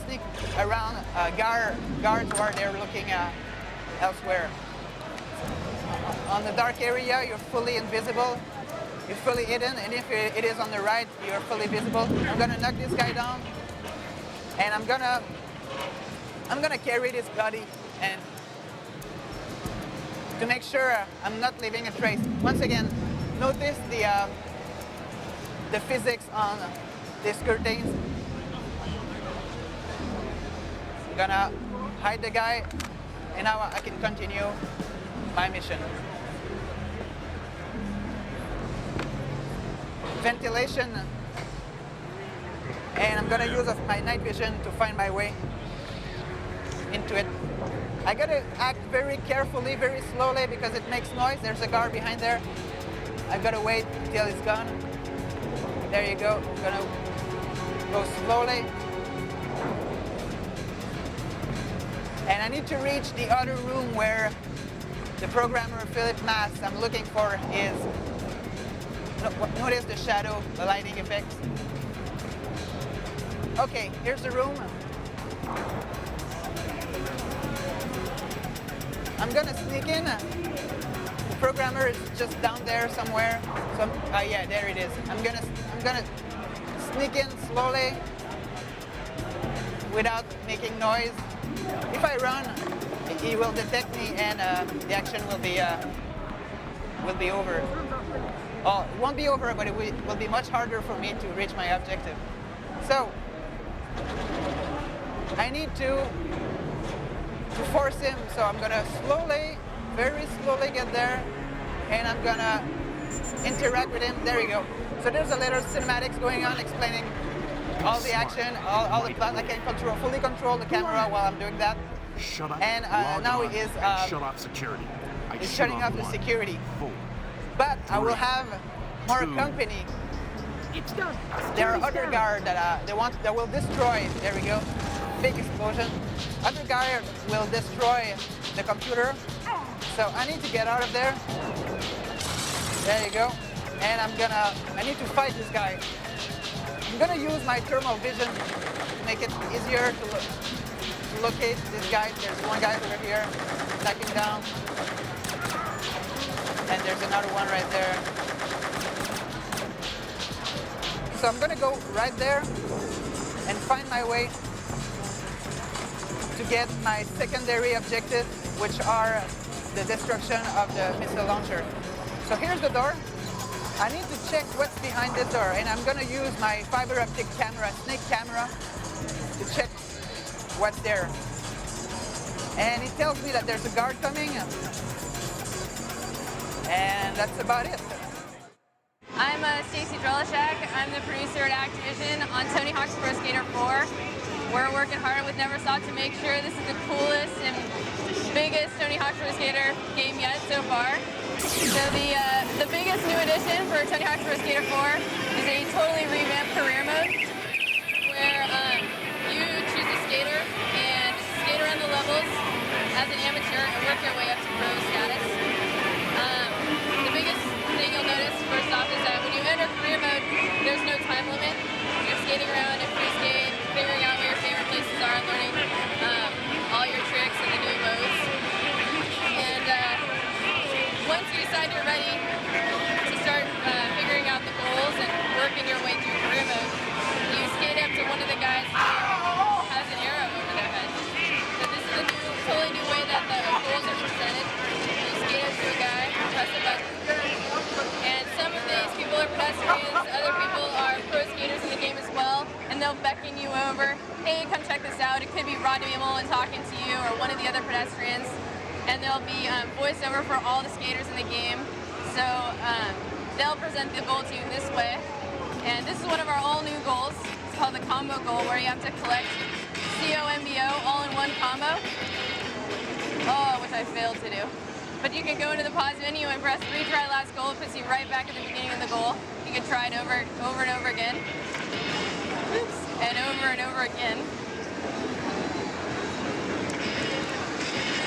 sneak around guards while they're looking elsewhere. On the dark area, you're fully invisible. You're fully hidden, and if it is on the right, you're fully visible. I'm gonna knock this guy down, and I'm gonna carry this body and to make sure I'm not leaving a trace. Once again, notice the physics on these curtains. I'm gonna hide the guy, and now I can continue my mission. Ventilation, and I'm gonna use my night vision to find my way into it. I gotta act very carefully, very slowly because it makes noise. There's a guard behind there. I've gotta wait till it's gone. There you go. I'm gonna go slowly. And I need to reach the other room where the programmer Philip Mass I'm looking for is. Notice the shadow, the lighting effects. Okay, here's the room. I'm gonna sneak in. The programmer is just down there somewhere. So, yeah, there it is. I'm gonna sneak in slowly without making noise. If I run, he will detect me, and the action will be over. Oh, it won't be over, but it will be much harder for me to reach my objective. So, I need to force him, so I'm gonna slowly, very slowly get there, and I'm gonna interact with him. There you go. So there's a little cinematics going on explaining all the action, all the plot. I can fully control the camera while I'm doing that. Shut up. And now it is shut off security. it's shutting off the security. But I will have more company. There are other guards that will destroy. There we go. Big explosion. Other guard will destroy the computer. So I need to get out of there. There you go. And I need to fight this guy. I'm gonna use my thermal vision to make it easier to locate these guys. There's one guy over here, knocking down. And there's another one right there. So I'm gonna go right there and find my way to get my secondary objective, which are the destruction of the missile launcher. So here's the door. I need to check what's behind this door, and I'm gonna use my fiber optic camera, snake camera, to check what's there. And it tells me that there's a guard coming, and that's about it. I'm Stacy Drelishak. I'm the producer at Activision on Tony Hawk's Pro Skater 4. We're working hard with NeverSoft to make sure this is the coolest and biggest Tony Hawk's Pro Skater game yet so far. So the biggest new addition for Tony Hawk's Pro Skater 4 is a totally revamped career mode where you choose a skater and skate around the levels as an amateur and work your way up to pro status. The biggest thing you'll notice first off is that when you enter career mode, there's no time limit. You're skating around in free skate, figuring out where your favorite places are, learning all your tricks and the new modes. And once you decide you're ready to start figuring out the goals and working your way through career mode, you skate up to one of the guys who has an arrow over their head. So this is a totally new way that the goals are presented. You skate up to a guy, press a button, and some of these people are pedestrians, other people are pro skaters in the game as well, and they'll beckon you over, hey, come check this out. It could be Rodney Mullen talking to you or one of the other pedestrians, and there'll be voiceover for all the skaters in the game. So they'll present the goal to you this way, and this is one of our all new goals. It's called the combo goal, where you have to collect COMBO all in one combo. Oh, which I failed to do. But you can go into the pause menu and press retry last goal. It puts you right back at the beginning of the goal. You can try it over and over again. Oops. And over again.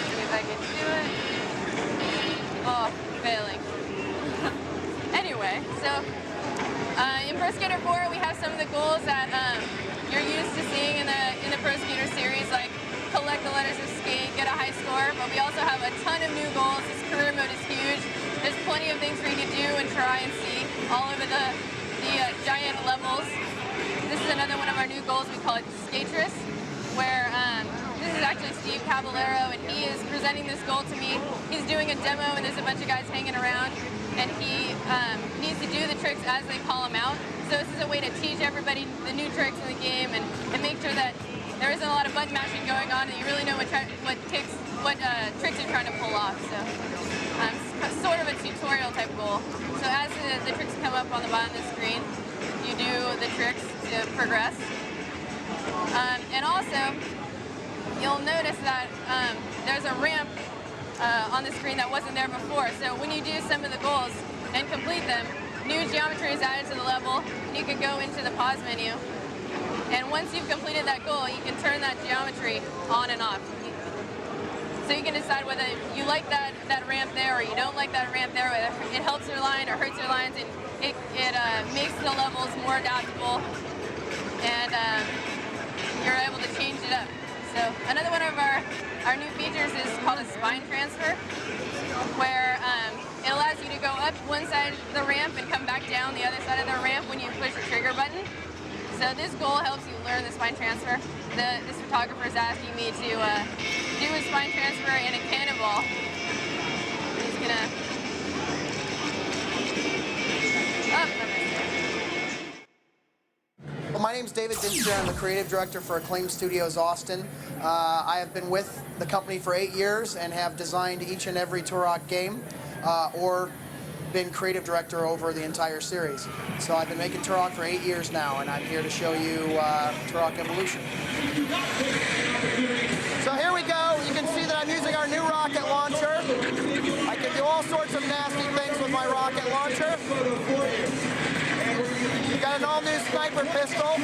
See if I can do it. Oh, failing. Anyway, so in Pro Skater 4, we have some of the goals that you're used to seeing in the Pro Skater series, like collect the letters of skate, get a high score, but we also have a ton of new goals. This career mode is huge. There's plenty of things for you to do and try and see all over the giant levels. This is another one of our new goals. We call it Skatress, where this is actually Steve Caballero, and he is presenting this goal to me. He's doing a demo, and there's a bunch of guys hanging around, and he needs to do the tricks as they call them out. So this is a way to teach everybody the new tricks in the game and make sure that there isn't a lot of button mashing going on, and you really know what tricks you're trying to pull off. So it's sort of a tutorial type goal. So as the tricks come up on the bottom of the screen, you do the tricks to progress. And also, you'll notice that there's a ramp on the screen that wasn't there before. So when you do some of the goals and complete them, new geometry is added to the level. You can go into the pause menu. And once you've completed that goal, you can turn that geometry on and off. So you can decide whether you like that ramp there or you don't like that ramp there, whether it helps your line or hurts your lines, and it makes the levels more adaptable, and you're able to change it up. So another one of our new features is called a spine transfer, where it allows you to go up one side of the ramp and come back down the other side of the ramp when you push the trigger button. So this goal helps you learn the spine transfer. This photographer is asking me to do a spine transfer in a cannonball. He's gonna... Well, my name's David Dinster. I'm the creative director for Acclaim Studios Austin. I have been with the company for 8 years and have designed each and every Turok game, or been creative director over the entire series. So I've been making Turok for 8 years now, and I'm here to show you Turok Evolution. So here we go. You can see that I'm using our new rocket launcher. I can do all sorts of nasty things with my rocket launcher. We got an all-new sniper pistol.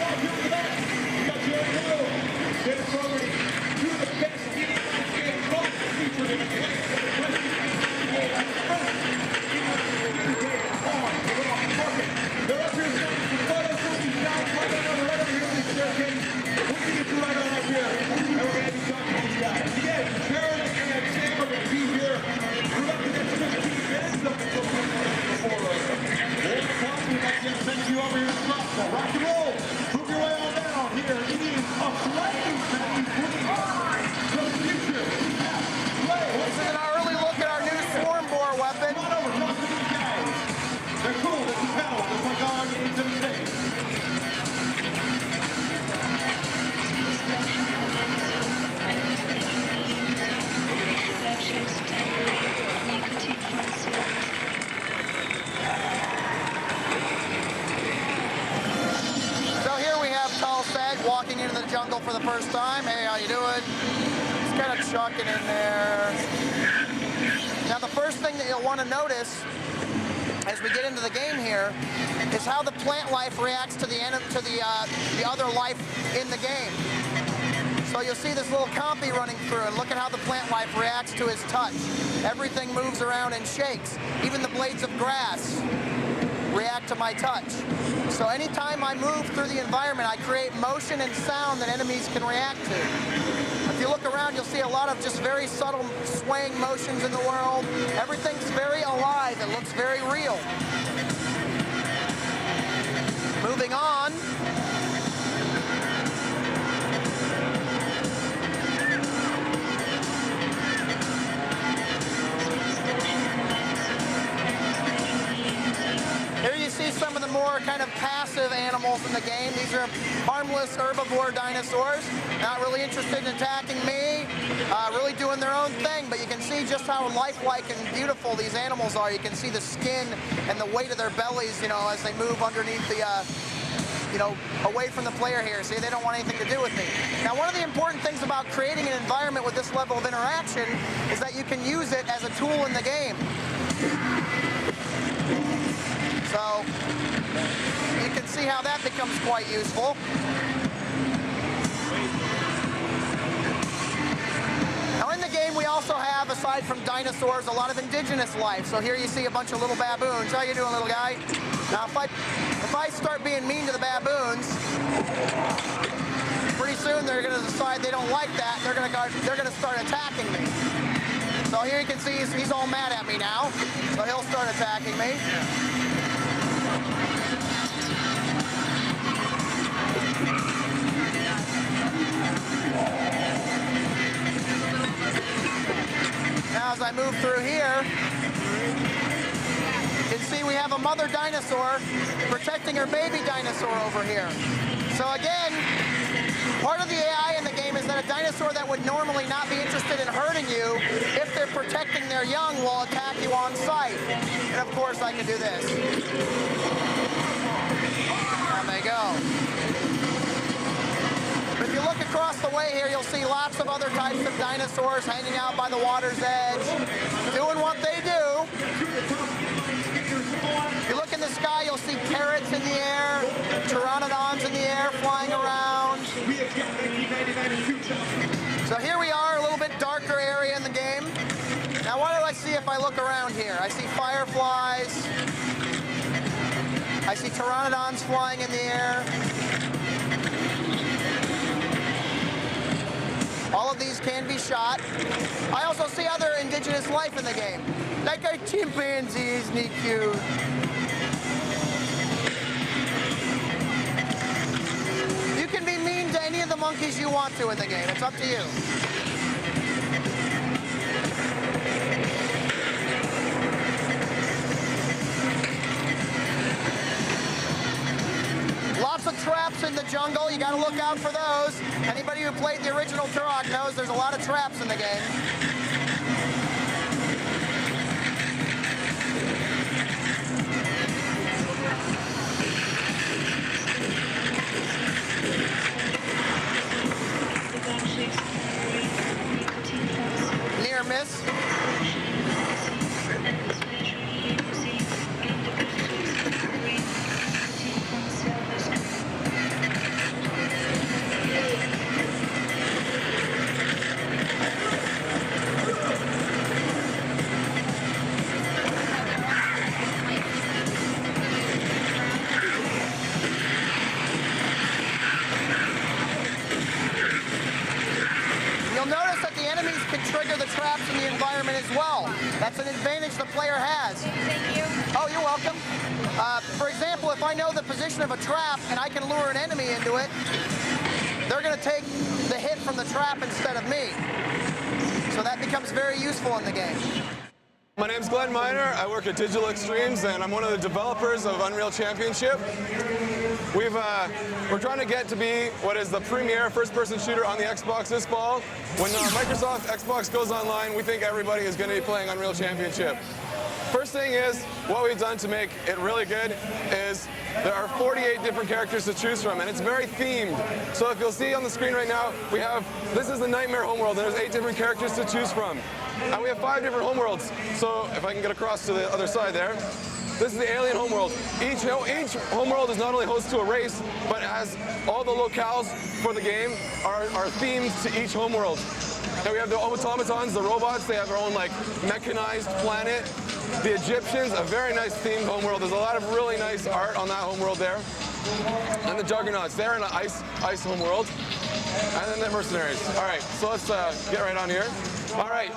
rock and roll. Move your way on down. Here is a flame that you bring to the future. This is an early look at our new swarm bore weapon. Come on over, talk to these guys. They're cool. This is hell. Just like on into the stage. So here we have Tall Sag walking into the jungle for the first time. Hey, how you doing? He's kind of chucking in there. Now the first thing that you'll want to notice as we get into the game here is how the plant life reacts to the other life in the game. So you'll see this little compy running through, and look at how the plant life reacts to his touch. Everything moves around and shakes. Even the blades of grass react to my touch. So anytime I move through the environment, I create motion and sound that enemies can react to. If you look around, you'll see a lot of just very subtle swaying motions in the world. Everything's very alive. It looks very real. Moving on. Here you see some of the more kind of passive animals in the game. These are harmless herbivore dinosaurs, not really interested in attacking me, really doing their own thing, but you can see just how lifelike and beautiful these animals are. You can see the skin and the weight of their bellies, you know, as they move underneath the, you know, away from the player here. See, they don't want anything to do with me. Now, one of the important things about creating an environment with this level of interaction is that you can use it as a tool in the game. So you can see how that becomes quite useful. Now in the game we also have, aside from dinosaurs, a lot of indigenous life. So here you see a bunch of little baboons. How you doing, little guy? Now if I start being mean to the baboons, pretty soon they're going to decide they don't like that. They're going to start attacking me. So here you can see he's all mad at me now. So he'll start attacking me. Now as I move through here, you can see we have a mother dinosaur protecting her baby dinosaur over here. So again, part of the AI in the game is that a dinosaur that would normally not be interested in hurting you, if they're protecting their young, will attack you on sight. And of course I can do this. There they go. But if you look across the way here, you'll see lots of other types of dinosaurs hanging out by the water's edge, doing what they do. If you look in the sky, you'll see parrots in the air, pteranodons in the air flying around. So here we are, a little bit darker area in the game. Now what do I see if I look around here? I see fireflies. I see pteranodons flying in the air. All of these can be shot. I also see other indigenous life in the game, like our chimpanzees, isn't he cute? You can be mean to any of the monkeys you want to in the game. It's up to you. Lots of traps in the jungle. You got to look out for those. Anybody who played the original Turok knows there's a lot of traps in the game. Near miss. Trigger the traps in the environment as well. That's an advantage the player has. Thank you. Oh, you're welcome. For example, if I know the position of a trap and I can lure an enemy into it, they're going to take the hit from the trap instead of me. So that becomes very useful in the game. My name's Glenn Miner. I work at Digital Extremes, and I'm one of the developers of Unreal Championship. We're trying to get to be what is the premier first-person shooter on the Xbox this fall. When Microsoft Xbox goes online, we think everybody is going to be playing Unreal Championship. First thing is, what we've done to make it really good is there are 48 different characters to choose from, and it's very themed. So if you'll see on the screen right now, this is the Nightmare homeworld, and there's 8 different characters to choose from. And we have 5 different homeworlds. So if I can get across to the other side there, this is the Alien homeworld. Each homeworld is not only host to a race, but has all the locales for the game are themed to each homeworld. And we have the automatons, the robots, they have their own like mechanized planet. The Egyptians, a very nice themed homeworld. There's a lot of really nice art on that homeworld there. And the Juggernauts, they're in an ice homeworld. And then the mercenaries. All right, so let's get right on here. All right,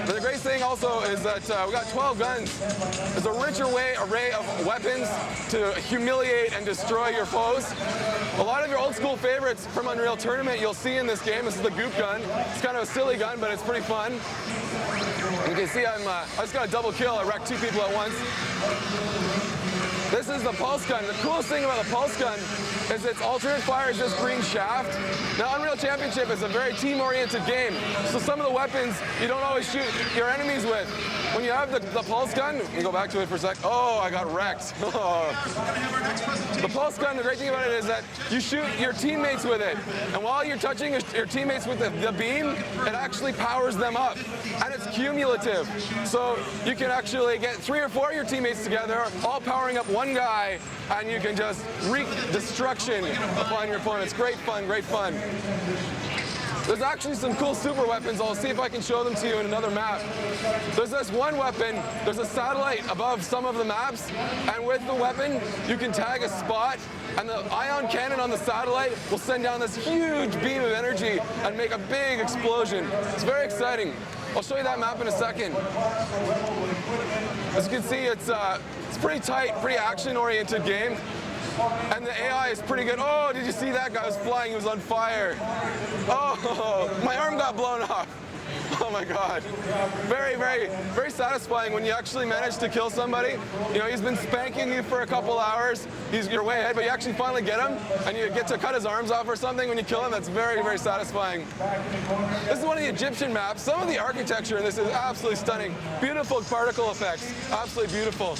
the great thing also is that we got 12 guns. There's a richer array of weapons to humiliate and destroy your foes. A lot of your old school favorites from Unreal Tournament you'll see in this game. This is the Goop gun. It's kind of a silly gun, but it's pretty fun. You can see I just got a double kill. I wrecked 2 people at once. This is the pulse gun. The coolest thing about the pulse gun is its alternate fire is this green shaft. Now, Unreal Championship is a very team-oriented game, so some of the weapons you don't always shoot your enemies with. When you have the pulse gun, let me go back to it for a sec. Oh, I got wrecked. The pulse gun, the great thing about it is that you shoot your teammates with it. And while you're touching your teammates with the beam, it actually powers them up. And it's cumulative. So you can actually get 3 or 4 of your teammates together, all powering up one guy, and you can just wreak destruction upon your opponents. Great fun, great fun. There's actually some cool super weapons. I'll see if I can show them to you in another map. There's this one weapon. There's a satellite above some of the maps, and with the weapon, you can tag a spot, and the ion cannon on the satellite will send down this huge beam of energy and make a big explosion. It's very exciting. I'll show you that map in a second. As you can see, it's pretty tight, pretty action-oriented game. And the AI is pretty good. Oh, did you see that guy was flying? He was on fire. Oh, my arm got blown off. Oh my God. Very, very, very satisfying when you actually manage to kill somebody. You know, he's been spanking you for a couple hours. You're way ahead, but you actually finally get him, and you get to cut his arms off or something when you kill him. That's very, very satisfying. This is one of the Egyptian maps. Some of the architecture in this is absolutely stunning. Beautiful particle effects. Absolutely beautiful.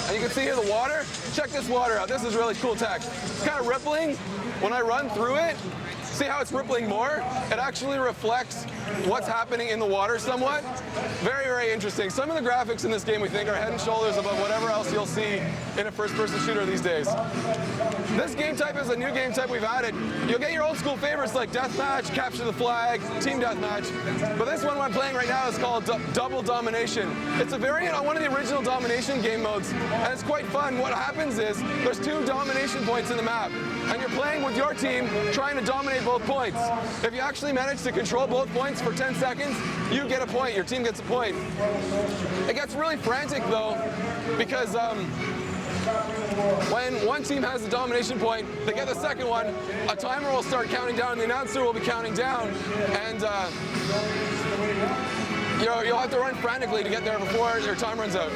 And you can see here the water. Check this water out. This is really cool tech. It's kind of rippling. When I run through it, see how it's rippling more? It actually reflects what's happening in the water somewhat. Very, very interesting. Some of the graphics in this game we think are head and shoulders above whatever else you'll see in a first-person shooter these days. This game type is a new game type we've added. You'll get your old school favorites like Deathmatch, Capture the Flag, Team Deathmatch. But this one I'm playing right now is called Double Domination. It's a variant on one of the original Domination game modes, and it's quite fun. What happens is there's 2 domination points in the map, and you're playing with your team trying to dominate both points. If you actually manage to control both points for 10 seconds, you get a point. Your team gets a point. It gets really frantic, though, because when one team has the domination point, they get the second one, a timer will start counting down, and the announcer will be counting down, and you'll have to run frantically to get there before your time runs out.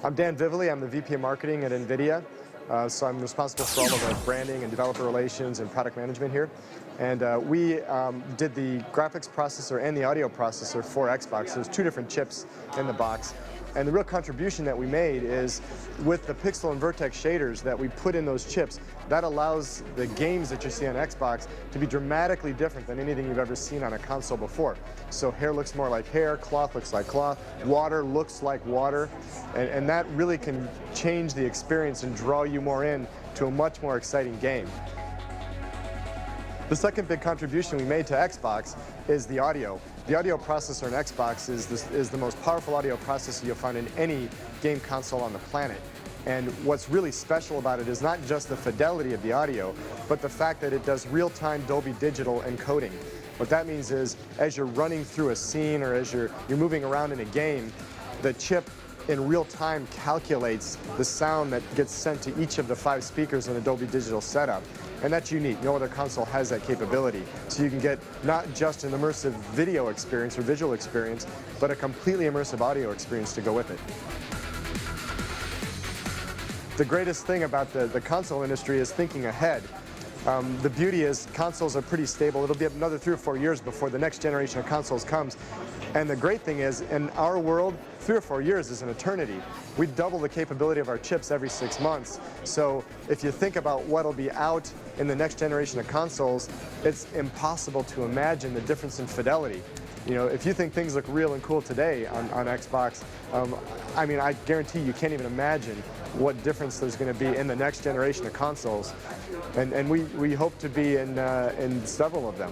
I'm Dan Vivoli. I'm the VP of Marketing at Nvidia. So I'm responsible for all of the branding and developer relations and product management here. And we did the graphics processor and the audio processor for Xbox. There's two different chips in the box. And the real contribution that we made is with the pixel and vertex shaders that we put in those chips, that allows the games that you see on Xbox to be dramatically different than anything you've ever seen on a console before. So hair looks more like hair, cloth looks like cloth, water looks like water, and that really can change the experience and draw you more in to a much more exciting game. The second big contribution we made to Xbox is the audio. The audio processor in Xbox is the most powerful audio processor you'll find in any game console on the planet. And what's really special about it is not just the fidelity of the audio, but the fact that it does real-time Dolby Digital encoding. What that means is, as you're running through a scene or as you're moving around in a game, the chip in real time calculates the sound that gets sent to each of the 5 speakers in a Dolby Digital setup. And that's unique. No other console has that capability. So you can get not just an immersive video experience or visual experience, but a completely immersive audio experience to go with it. The greatest thing about the console industry is thinking ahead. The beauty is consoles are pretty stable. It'll be another 3 or 4 years before the next generation of consoles comes. And the great thing is, in our world, 3 or 4 years is an eternity. We double the capability of our chips every 6 months. So if you think about what'll be out in the next generation of consoles, it's impossible to imagine the difference in fidelity. You know, if you think things look real and cool today on Xbox, I mean, I guarantee you can't even imagine what difference there's going to be in the next generation of consoles. And we hope to be in several of them.